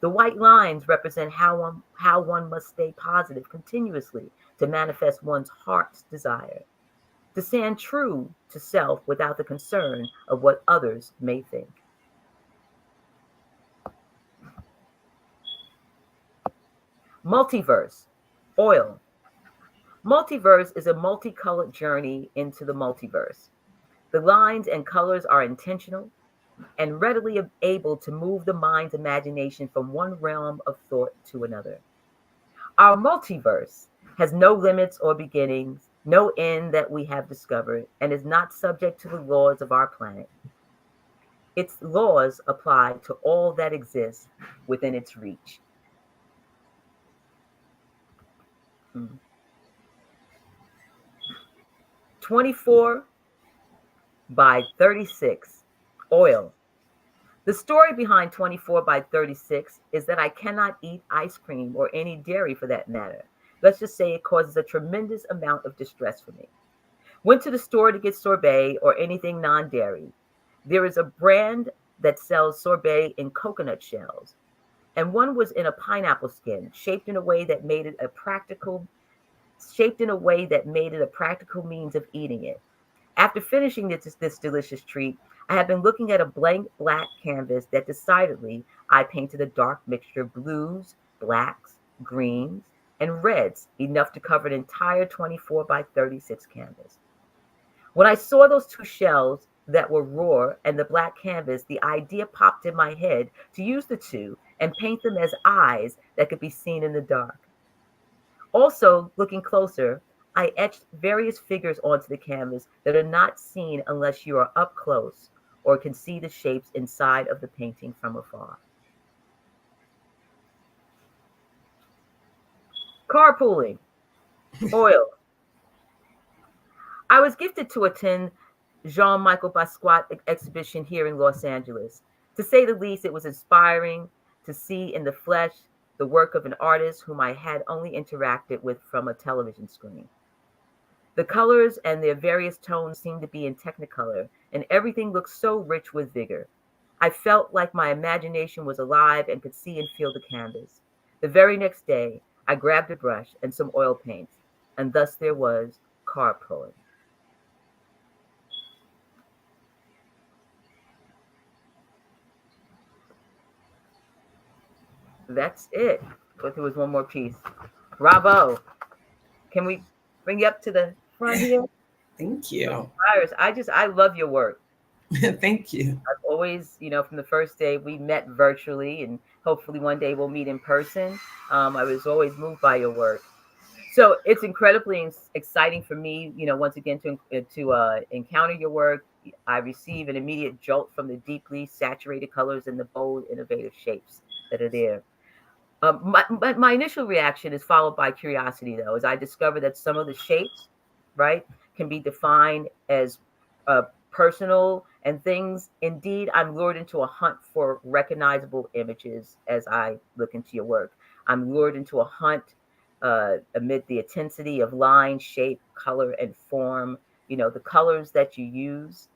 D: The white lines represent how one must stay positive continuously to manifest one's heart's desire, to stand true to self without the concern of what others may think. Multiverse, oil. Multiverse is a multicolored journey into the multiverse. The lines and colors are intentional and readily able to move the mind's imagination from one realm of thought to another. Our multiverse has no limits or beginnings, no end that we have discovered, and is not subject to the laws of our planet. Its laws apply to all that exists within its reach. 24 by 36, oil. The story behind 24 by 36 is that I cannot eat ice cream or any dairy for that matter. Let's just say it causes a tremendous amount of distress for me. Went to the store to get sorbet or anything non-dairy. There is a brand that sells sorbet in coconut shells, and one was in a pineapple skin, shaped in a way that made it a practical means of eating it. After finishing this delicious treat, I have been looking at a blank black canvas that decidedly I painted a dark mixture of blues, blacks, greens, and reds, enough to cover an entire 24 by 36 canvas. When I saw those two shells that were raw and the black canvas, the idea popped in my head to use the two and paint them as eyes that could be seen in the dark. Also, looking closer, I etched various figures onto the canvas that are not seen unless you are up close or can see the shapes inside of the painting from afar. Carpooling, oil. I was gifted to attend Jean-Michel Basquiat exhibition here in Los Angeles. To say the least, it was inspiring to see in the flesh the work of an artist whom I had only interacted with from a television screen. The colors and their various tones seemed to be in Technicolor, and everything looked so rich with vigor. I felt like my imagination was alive and could see and feel the canvas. The very next day, I grabbed a brush and some oil paints, and thus there was carpooling. That's it. But there was one more piece. Bravo. Can we bring you up to the front here?
G: Thank you.
D: Iris, I love your work.
G: Thank you.
D: I've always, from the first day we met virtually, and hopefully one day we'll meet in person. I was always moved by your work. So it's incredibly exciting for me, once again to encounter your work. I receive an immediate jolt from the deeply saturated colors and the bold, innovative shapes that are there. My initial reaction is followed by curiosity, though, as I discover that some of the shapes right, can be defined as personal and things. Indeed, I'm lured into a hunt for recognizable images as I look into your work. I'm lured into a hunt amid the intensity of line, shape, color, and form. You know, the colors that you use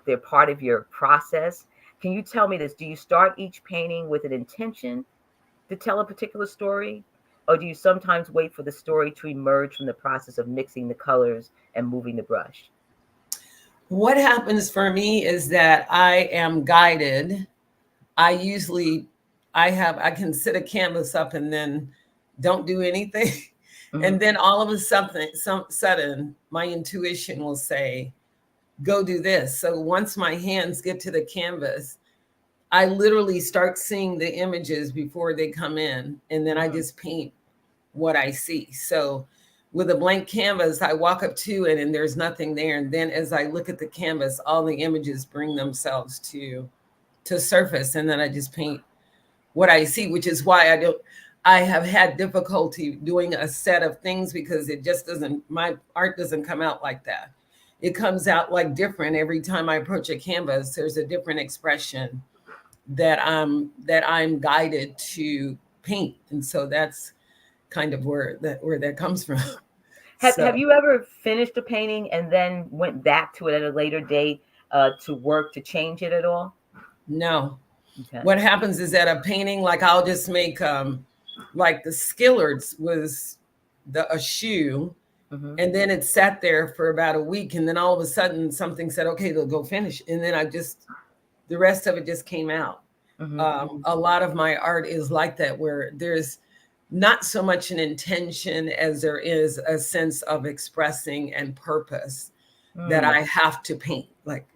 D: they're part of your process. Can you tell me this? Do you start each painting with an intention to tell a particular story? Or do you sometimes wait for the story to emerge from the process of mixing the colors and moving the brush?
G: What happens for me is that I am guided. I can sit a canvas up and then don't do anything. Mm-hmm. And then all of a sudden, my intuition will say, go do this. So once my hands get to the canvas, I literally start seeing the images before they come in. And then I just paint what I see. So with a blank canvas, I walk up to it and there's nothing there. And then as I look at the canvas, all the images bring themselves to surface. And then I just paint what I see, which is why I have had difficulty doing a set of things, because my art doesn't come out like that. It comes out like different every time I approach a canvas. There's a different expression that I'm guided to paint. And so that's kind of where that comes from.
D: Have you ever finished a painting and then went back to it at a later date to work to change it at all?
G: No. Okay. What happens is that a painting, like I'll just make like the Skillards was a shoe, mm-hmm. and then it sat there for about a week, and then all of a sudden something said, okay, they'll go finish, and then the rest of it just came out. Mm-hmm. A lot of my art is like that, where there's not so much an intention as there is a sense of expressing and purpose that I have to paint, like,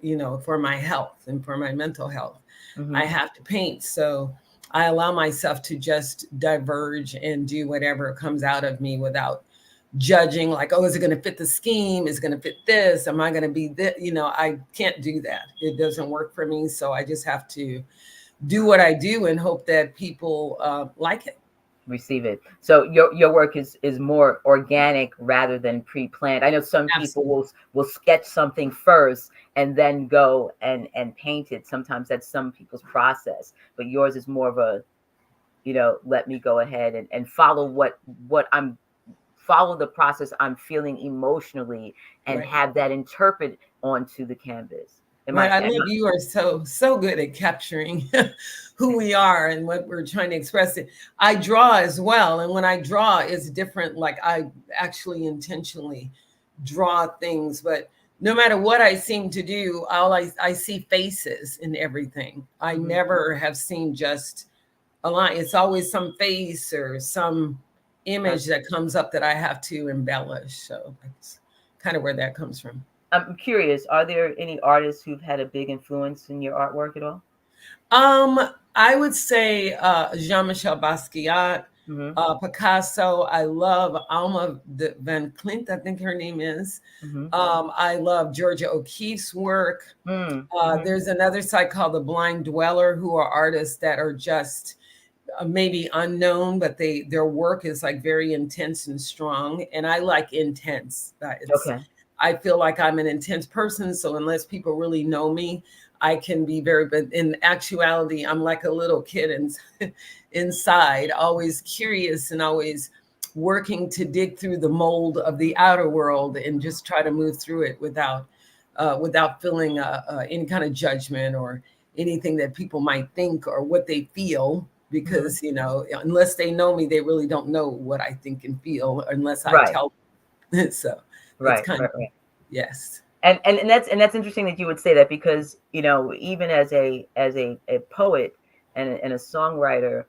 G: for my health and for my mental health. Mm-hmm. I have to paint. So I allow myself to just diverge and do whatever comes out of me without judging, like, oh, is it going to fit the scheme? Is it going to fit this? Am I going to be this? I can't do that. It doesn't work for me. So I just have to do what I do and hope that people like it.
D: Receive it. So your work is more organic rather than pre-planned. I know some Absolutely. People will sketch something first and then go and paint it. Sometimes that's some people's process, but yours is more of a, let me go ahead and follow follow the process I'm feeling emotionally and right. have that interpret onto the canvas.
G: I love you are so good at capturing who we are and what we're trying to express. It. I draw as well, and when I draw, it's different. Like I actually intentionally draw things, but no matter what I seem to do, I see faces in everything. I mm-hmm. never have seen just a line. It's always some face or some image that comes up that I have to embellish. So that's kind of where that comes from.
D: I'm curious, are there any artists who've had a big influence in your artwork at all?
G: I would say Jean-Michel Basquiat, mm-hmm. Picasso. I love Alma Van Clint, I think her name is. Mm-hmm. I love Georgia O'Keeffe's work. Mm-hmm. There's another site called The Blind Dweller, who are artists that are just maybe unknown, but their work is like very intense and strong. And I like intense. Okay. I feel like I'm an intense person. So unless people really know me, I can be but in actuality, I'm like a little kid inside, always curious and always working to dig through the mold of the outer world and just try to move through it without feeling any kind of judgment or anything that people might think or what they feel. Because, unless they know me, they really don't know what I think and feel unless I right. tell them. So. Right. Yes.
D: And that's interesting that you would say that, because even as a poet and a songwriter,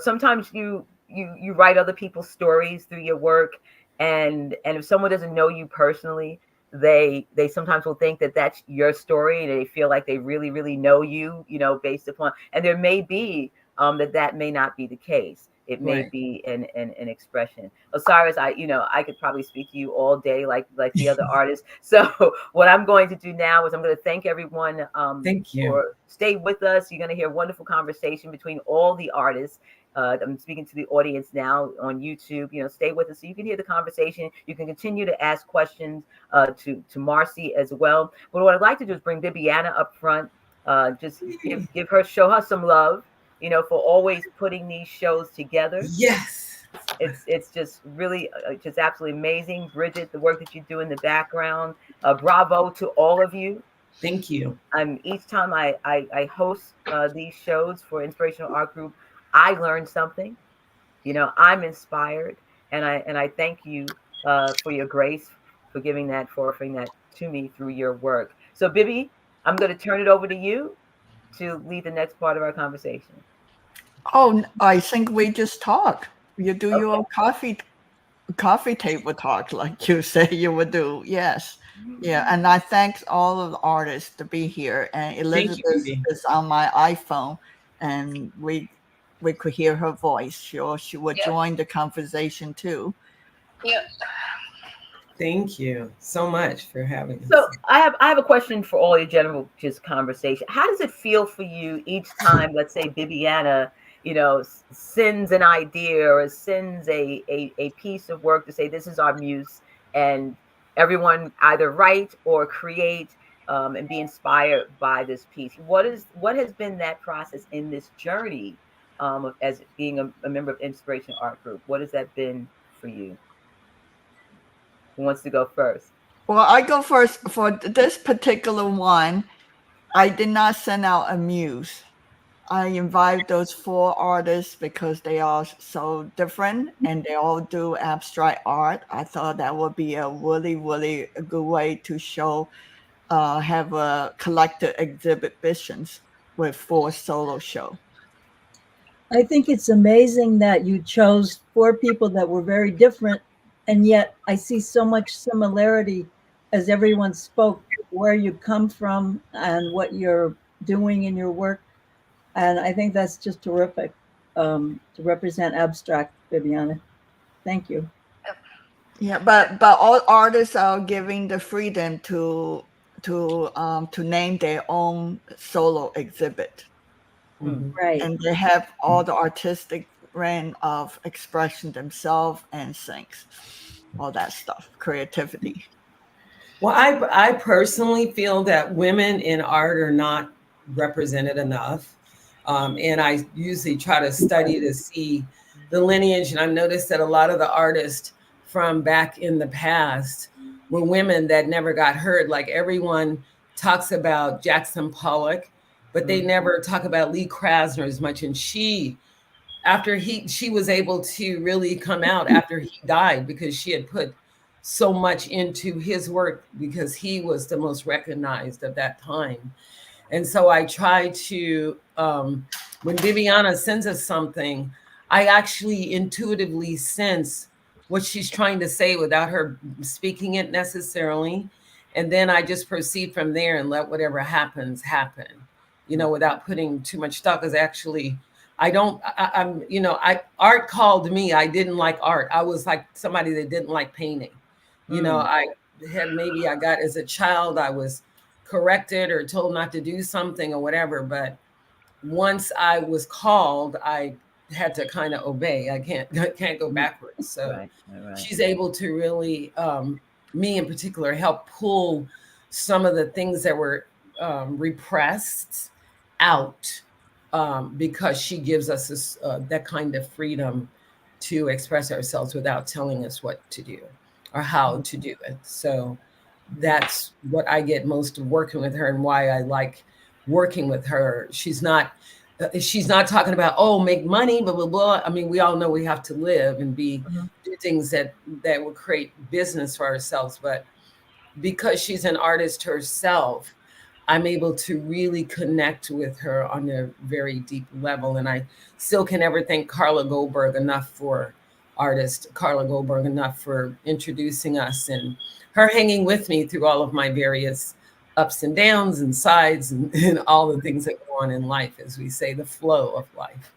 D: sometimes you write other people's stories through your work, and if someone doesn't know you personally, they sometimes will think that that's your story, and they feel like they really really know you, based upon, and there may be that may not be the case. It may right. be an expression. Osiris, I could probably speak to you all day like the other artists. So what I'm going to do now is I'm going to thank everyone.
G: Thank you.
D: For stay with us. You're going to hear wonderful conversation between all the artists I'm speaking to the audience now on YouTube. Stay with us so you can hear the conversation. You can continue to ask questions to Marcy as well. But what I'd like to do is bring Bibiana up front. Just show her some love, for always putting these shows together.
G: Yes.
D: It's just really just absolutely amazing. Bridget, the work that you do in the background. Bravo to all of you.
G: Thank you.
D: Each time I host these shows for Inspirational Art Group, I learn something. I'm inspired, and I thank you for your grace, for offering that to me through your work. So, Bibi, I'm going to turn it over to you to lead the next part of our conversation.
H: Oh, I think we just talk. You do your coffee table talk like you say you would do. Yes. Yeah. And I thank all of the artists to be here. And Elizabeth is on my iPhone, and we could hear her voice. She would join the conversation too.
E: Yeah.
G: Thank you so much for having us.
D: So I have a question for all your general just conversation. How does it feel for you each time, let's say Bibiana, sends an idea or sends a piece of work to say, this is our muse, and everyone either write or create and be inspired by this piece? What has been that process in this journey as being a member of Inspiration Art Group? What has that been for you? Who wants to go first?
H: Well, I go first. For this particular one, I did not send out a muse. I invite those 4 artists because they are so different and they all do abstract art. I thought that would be a really, really a good way to show, have a collective exhibitions with 4 solo show.
F: I think it's amazing that you chose 4 people that were very different, and yet I see so much similarity as everyone spoke, where you come from and what you're doing in your work. And I think that's just terrific to represent abstract, Bibiana. Thank you.
H: Yeah, but all artists are giving the freedom to name their own solo exhibit.
F: Right.
H: And they have all the artistic range of expression themselves and things, all that stuff, creativity.
G: Well, I personally feel that women in art are not represented enough. And I usually try to study to see the lineage. And I've noticed that a lot of the artists from back in the past were women that never got heard. Like everyone talks about Jackson Pollock, but they never talk about Lee Krasner as much. And she was able to really come out after he died, because she had put so much into his work, because he was the most recognized of that time. And so I try to, when Bibiana sends us something, I actually intuitively sense what she's trying to say without her speaking it necessarily. And then I just proceed from there and let whatever happens happen, without putting too much thought. Because actually, art called me. I didn't like art. I was like somebody that didn't like painting. I got as a child, I was corrected or told not to do something or whatever. But once I was called, I had to kind of obey. I can't go backwards. So right. She's able to really, me in particular, help pull some of the things that were repressed out, because she gives us this, that kind of freedom to express ourselves without telling us what to do or how to do it. So that's what I get most of working with her, and why I like working with her. She's not talking about, make money, blah, blah, blah. I mean, we all know we have to live and do things that will create business for ourselves. But because she's an artist herself, I'm able to really connect with her on a very deep level. And I still can never thank Carla Goldberg enough for introducing us, and her hanging with me through all of my various ups and downs and sides and all the things that go on in life, as we say, the flow of life.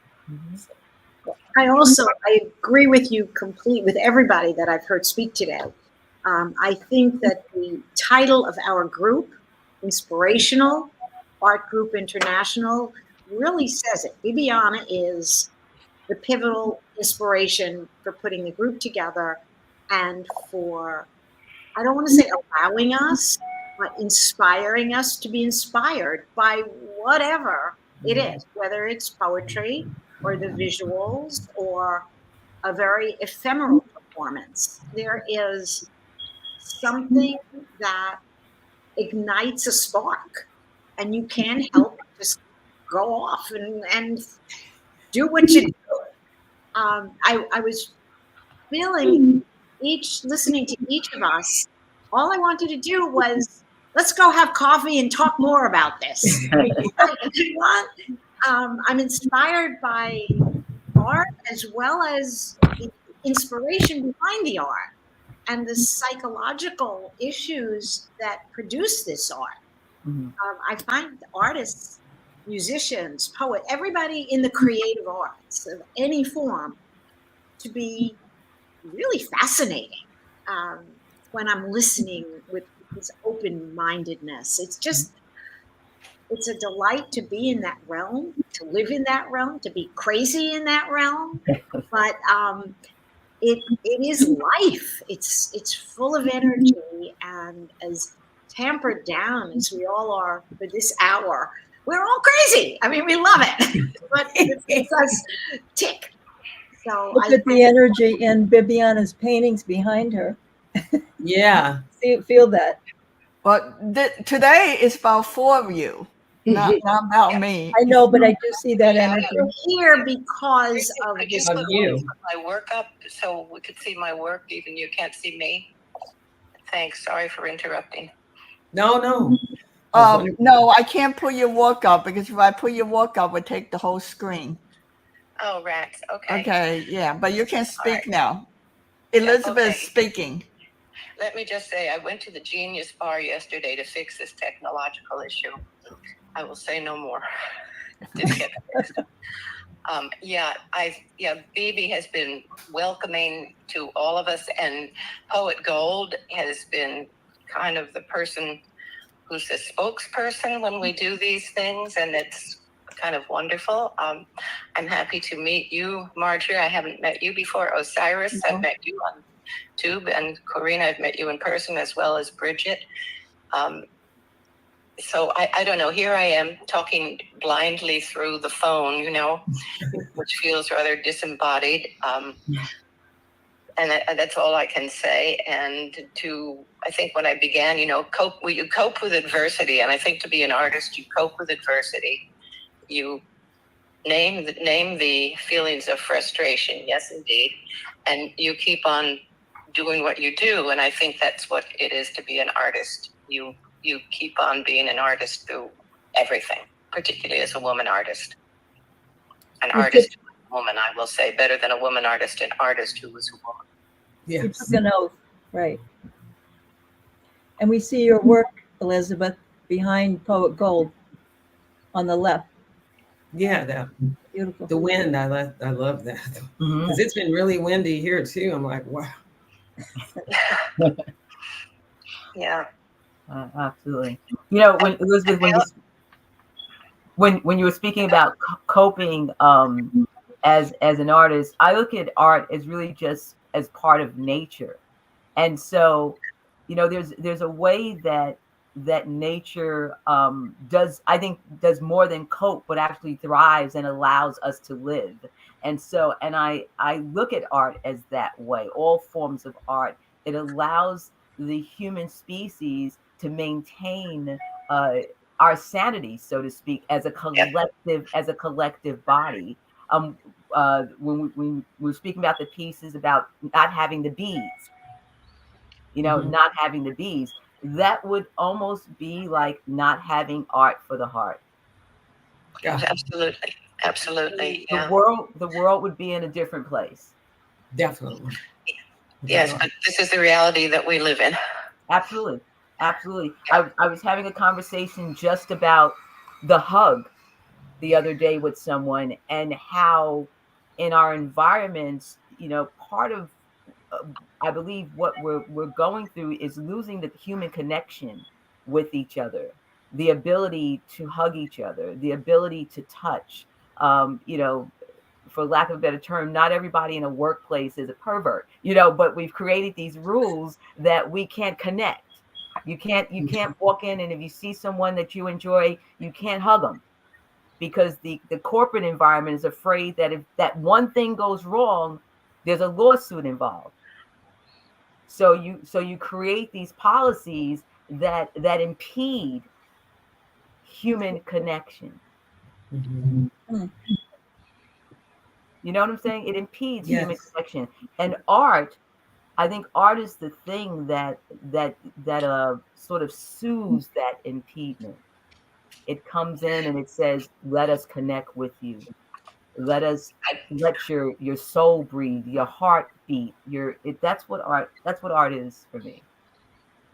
G: So.
C: I agree with you completely, with everybody that I've heard speak today. I think that the title of our group, Inspirational Art Group International, really says it. Bibiana is the pivotal inspiration for putting the group together and for, I don't want to say allowing us, but inspiring us to be inspired by whatever it is, whether it's poetry or the visuals or a very ephemeral performance. There is something that ignites a spark, and you can't help but just go off and do what you do. I was feeling listening to each of us, all I wanted to do was, let's go have coffee and talk more about this. I'm inspired by art as well as the inspiration behind the art and the psychological issues that produce this art. I find artists, musicians, poets, everybody in the creative arts of any form to be really fascinating when I'm listening with this open-mindedness. It's a delight to be in that realm, to live in that realm, to be crazy in that realm. But it is life. It's full of energy, and as tampered down as we all are for this hour, we're all crazy. I mean, we love it, but it makes us tick. So
F: look at the energy in Bibiana's paintings behind her.
G: Yeah.
F: Feel that.
H: Well, today is about 4 of you, not about me.
F: I know, but I do see that energy.
C: We're here because of this.
G: Of you.
E: My work up so we could see my work, even you can't see me. Thanks. Sorry for interrupting.
G: No.
H: No, I can't put your work up because if I put your work up, it would take the whole screen.
E: Oh, rats. Okay.
H: Okay, yeah, but you can speak
E: right.
H: now. Elizabeth is
E: okay.
H: speaking.
E: Let me just say, I went to the Genius Bar yesterday to fix this technological issue. I will say no more. Didn't get fixed. Bibi has been welcoming to all of us, and Poet Gold has been kind of the person who's the spokesperson when we do these things, and it's kind of wonderful. I'm happy to meet you, Marjorie. I haven't met you before. Osiris, I've met you on Tube, and Corina, I've met you in person, as well as Bridget. So I don't know, here I am talking blindly through the phone, which feels rather disembodied. And that's all I can say. And I think when I began, you cope with adversity. And I think to be an artist, you cope with adversity. You name the feelings of frustration. Yes, indeed. And you keep on doing what you do. And I think that's what it is to be an artist. You keep on being an artist through everything, particularly as a woman artist. An artist who was a woman, I will say, better than a woman artist, an artist who was a woman.
F: Yes. You took an oath, right. And we see your work, Elizabeth, behind Poet Gold on the left.
G: Yeah, that
F: beautiful.
G: The wind, I love that. Because it's been really windy here too. I'm like, wow.
E: Yeah.
D: Absolutely. When Elizabeth, when you were speaking about coping as an artist, I look at art as really just as part of nature, and so there's a way that nature does more than cope, but actually thrives and allows us to live. And so, and I look at art as that way. All forms of art, it allows the human species to maintain our sanity, so to speak, as a collective body. When we're speaking about the pieces about not having the bees, not having the bees, that would almost be like not having art for the heart.
E: Yeah. Absolutely.
D: The world would be in a different place.
G: Definitely.
E: Yes, but this is the reality that we live in.
D: Absolutely. I was having a conversation just about the hug the other day with someone, and how in our environments, part of I believe what we're going through is losing the human connection with each other, the ability to hug each other, the ability to touch. for lack of a better term, not everybody in a workplace is a pervert, you know, but we've created these rules that we can't connect. You can't walk in, and if you see someone that you enjoy, you can't hug them, because the corporate environment is afraid that if that one thing goes wrong, there's a lawsuit involved. So you create these policies that impede human connection.
G: Mm-hmm.
D: You know what I'm saying? It impedes human connection. And art, I think art is the thing that sort of soothes that impediment. It comes in and it says, let us connect with you. Let your soul breathe, your heart beat. That's what art is for me,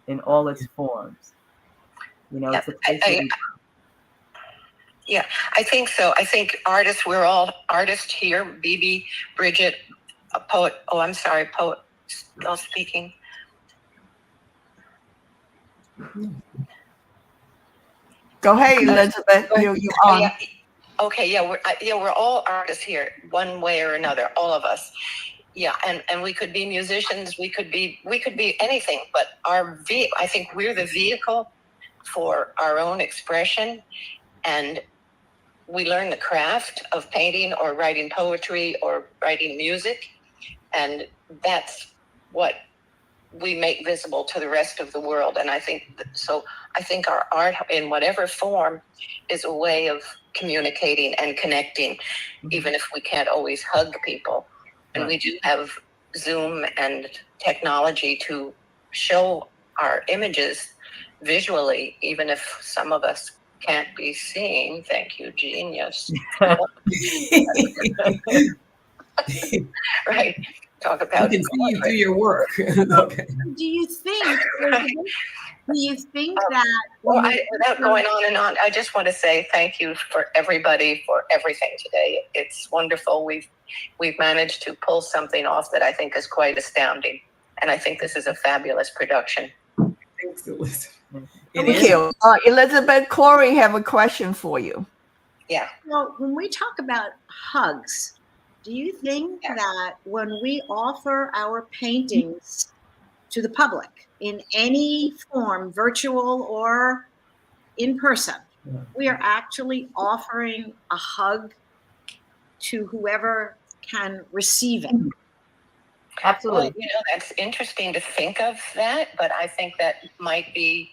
D: in all its forms. You know, it's a place
E: I think so. I think artists, we're all artists here. Bibi, Bridget, a poet. Oh, I'm sorry, poet still speaking.
H: Go ahead, Elizabeth. You're on.
E: We're all artists here, one way or another, all of us. Yeah, and we could be musicians, we could be anything, but I think we're the vehicle for our own expression, and we learn the craft of painting or writing poetry or writing music, and that's what we make visible to the rest of the world. And I think our art, in whatever form, is a way of communicating and connecting, even if we can't always hug people. And we do have Zoom and technology to show our images visually, even if some of us can't be seen. Thank you, genius. Right. Talk about.
G: I can see you do your work. Okay.
C: Do you think that?
E: Well, without going on and on, I just want to say thank you for everybody for everything today. It's wonderful. We've managed to pull something off that I think is quite astounding, and I think this is a fabulous production.
G: Thanks, Elizabeth.
H: Thank you. Elizabeth, Corey have a question for you.
E: Yeah.
C: Well, when we talk about hugs, do you think that when we offer our paintings to the public in any form, virtual or in person, we are actually offering a hug to whoever can receive it?
D: Absolutely.
E: Well, that's interesting to think of that, but I think that might be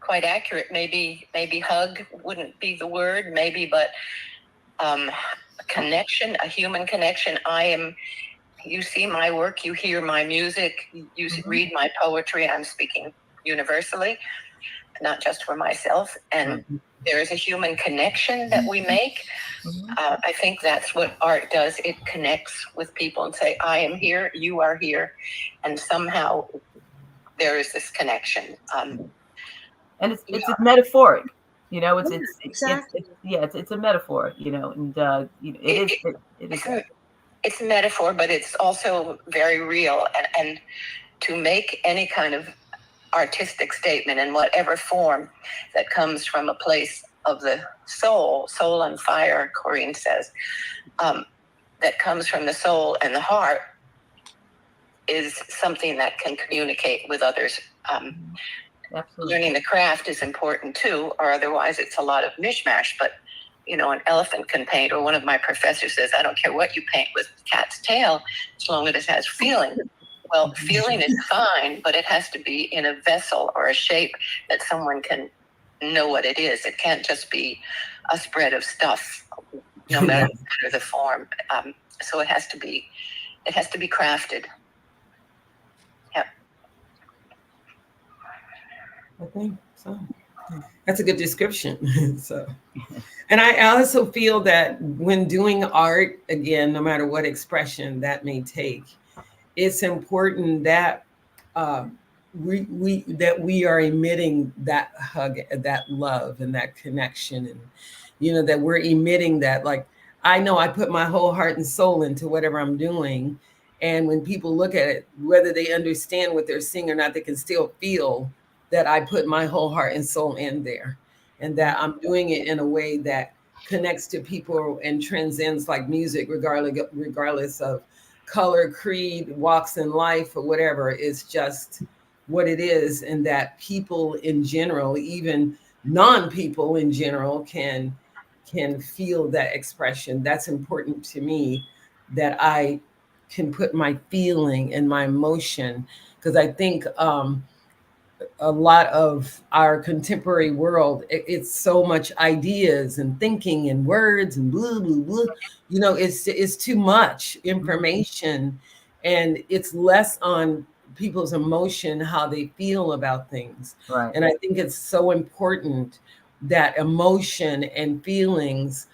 E: quite accurate. Maybe hug wouldn't be the word, but connection, a human connection. You see my work, you hear my music, you read my poetry. I'm speaking universally, not just for myself. And there is a human connection that we make. I think that's what art does. It connects with people and say, I am here, you are here. And somehow there is this connection.
D: And it's metaphoric, you know, it's a metaphor, you know, and it is.
E: It's a metaphor, but it's also very real. And to make any kind of artistic statement in whatever form that comes from a place of the soul on fire, Corinne says, that comes from the soul and the heart, is something that can communicate with others.
D: Absolutely.
E: Learning the craft is important too, or otherwise it's a lot of mishmash. But an elephant can paint, or one of my professors says, I don't care what you paint with cat's tail, as long as it has feeling. Well, feeling is fine, but it has to be in a vessel or a shape that someone can know what it is. It can't just be a spread of stuff, no matter the form. So it has to be crafted. Yep.
G: I think so. That's a good description. So, and I also feel that when doing art, again, no matter what expression that may take, it's important that we are emitting that hug, that love, and that connection, and that we're emitting that. Like, I know I put my whole heart and soul into whatever I'm doing, and when people look at it, whether they understand what they're seeing or not, they can still feel that I put my whole heart and soul in there, and that I'm doing it in a way that connects to people and transcends like music, regardless of color, creed, walks in life, or whatever. It's just what it is, and that people in general, even non-people in general, can feel that expression. That's important to me, that I can put my feeling and my emotion, because I think a lot of our contemporary world, it's so much ideas and thinking and words and blah blah blah. You know, it's too much information, and it's less on people's emotion, how they feel about things.
D: Right.
G: And I think it's so important that emotion and feelings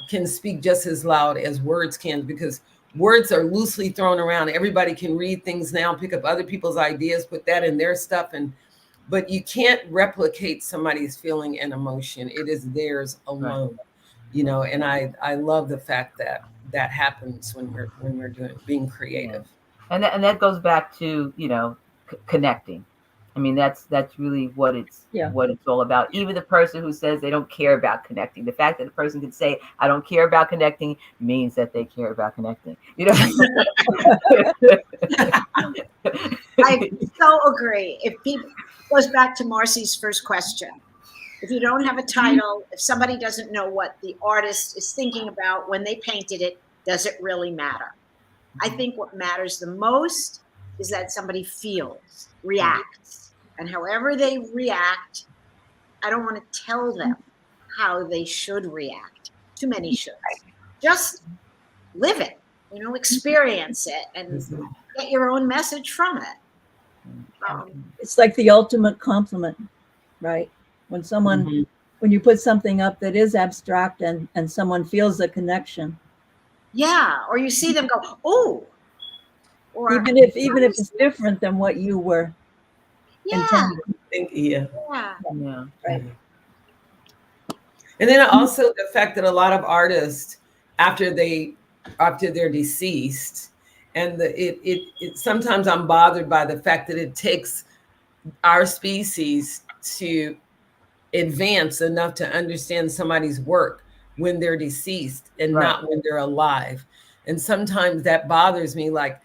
G: can speak just as loud as words can, because words are loosely thrown around. Everybody can read things now, pick up other people's ideas, put that in their stuff, but you can't replicate somebody's feeling and emotion. It is theirs alone, right. You know. And I love the fact that that happens when we're being creative.
D: Yeah. And that goes back to, you know, connecting. I mean, that's really what it's all about. Even the person who says they don't care about connecting, the fact that the person can say, I don't care about connecting, means that they care about connecting. You know?
C: I so agree. If people, goes back to Marcy's first question. If you don't have a title, if somebody doesn't know what the artist is thinking about when they painted it, does it really matter? I think what matters the most is that somebody feels, reacts. And however they react, I don't want to tell them how they should react. Too many shoulds. Just live it, you know, experience it, and get your own message from it.
F: It's like the ultimate compliment, right? When someone, when you put something up that is abstract and someone feels a connection.
C: Yeah, or you see them go, oh. Or
F: even if it's different than what you were intending.
G: Yeah.
F: Right.
G: And then also the fact that a lot of artists, after they're deceased, and it sometimes I'm bothered by the fact that it takes our species to advance enough to understand somebody's work when they're deceased and not when they're alive. And sometimes that bothers me, like,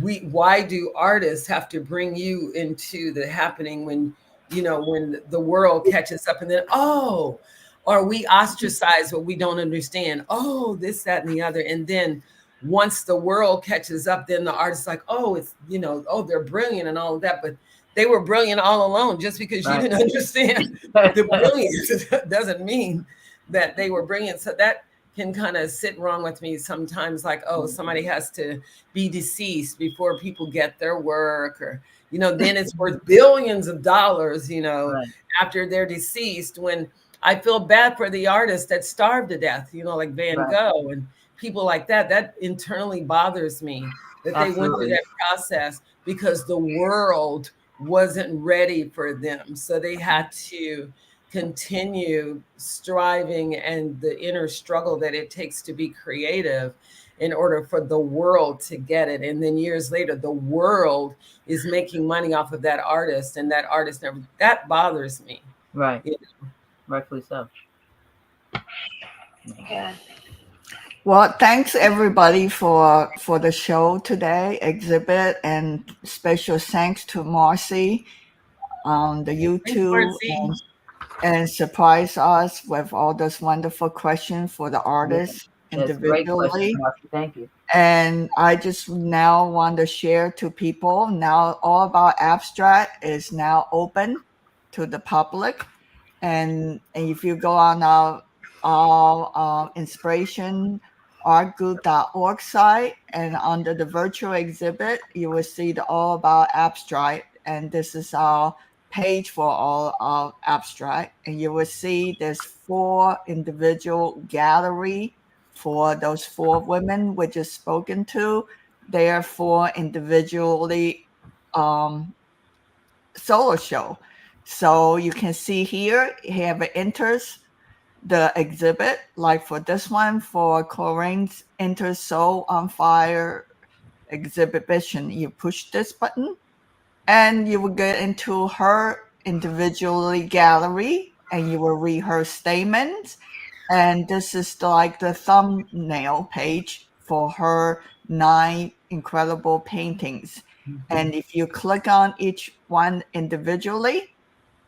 G: why do artists have to bring you into the happening when, you know, when the world catches up, and then, or we ostracize what we don't understand. This, that, and the other. And then once the world catches up, then the artist's like, it's, you know, they're brilliant and all of that. But they were brilliant all along. Just because you didn't understand the brilliance doesn't mean that they were brilliant. So that can kind of sit wrong with me sometimes, like, somebody has to be deceased before people get their work, or, you know, then it's worth billions of dollars, you know, after they're deceased, when I feel bad for the artists that starved to death, you know, like Van Gogh and people like that. That internally bothers me, that they went through that process because the world wasn't ready for them. So they had to continue striving, and the inner struggle that it takes to be creative in order for the world to get it. And then years later, the world is making money off of that artist, and that artist never, that bothers me.
D: Right.
G: You know?
D: Rightfully so.
E: Yeah.
H: Well, thanks everybody for the show today, exhibit, and special thanks to Marcy on the YouTube and surprise us with all those wonderful questions for the artists individually.
D: Thank you.
H: And I just now want to share to people, now All About Abstract is now open to the public. And if you go on our inspiration artgroup.org site, and under the virtual exhibit, you will see the All About Abstract. And this is our page for All About Abstract. And you will see there's 4 individual gallery for those 4 women we just spoken to. They are 4 individually solo show. So you can see here, whoever enters the exhibit, like for this one, for Corinne's Enter Soul on Fire exhibition, you push this button and you will get into her individually gallery, and you will read her statements. And this is like the thumbnail page for her 9 incredible paintings. And if you click on each one individually,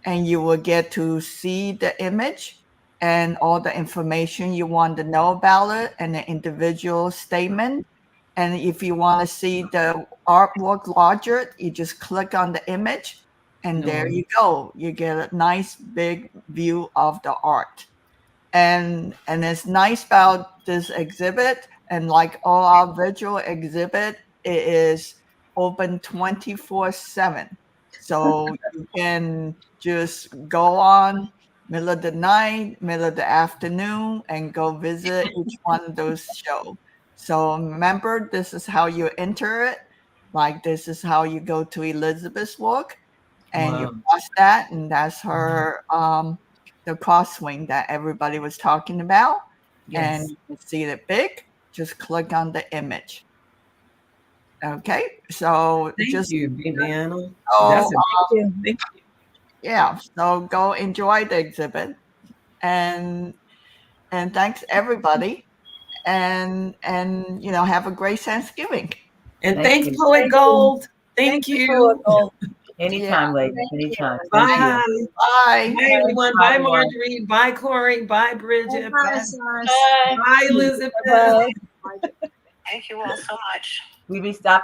H: and you will get to see the image and all the information you want to know about it and the individual statement. And if you want to see the artwork larger, you just click on the image and there you go. You get a nice big view of the art. And it's nice about this exhibit, and like all our visual exhibit, it is open 24/7. So you can just go on middle of the night, middle of the afternoon, and go visit each one of those shows. So remember, this is how you enter it. Like this is how you go to Elizabeth's work, and you watch that, and that's her the crosswing that everybody was talking about. Yes. And you can see it big. Just click on the image. Okay, so
G: thank you, Bibiana.
H: Thank you. Yeah, so go enjoy the exhibit, and thanks everybody, and you know, have a great Thanksgiving.
G: And thanks, Poet Gold. Thank you.
D: Anytime, ladies. Anytime.
G: Bye.
H: Bye.
G: Bye, everyone. Bye, Marjorie. Bye, Corey. Bye, Bridget. Bye, Elizabeth.
E: Thank you all so much.
D: We be stopped.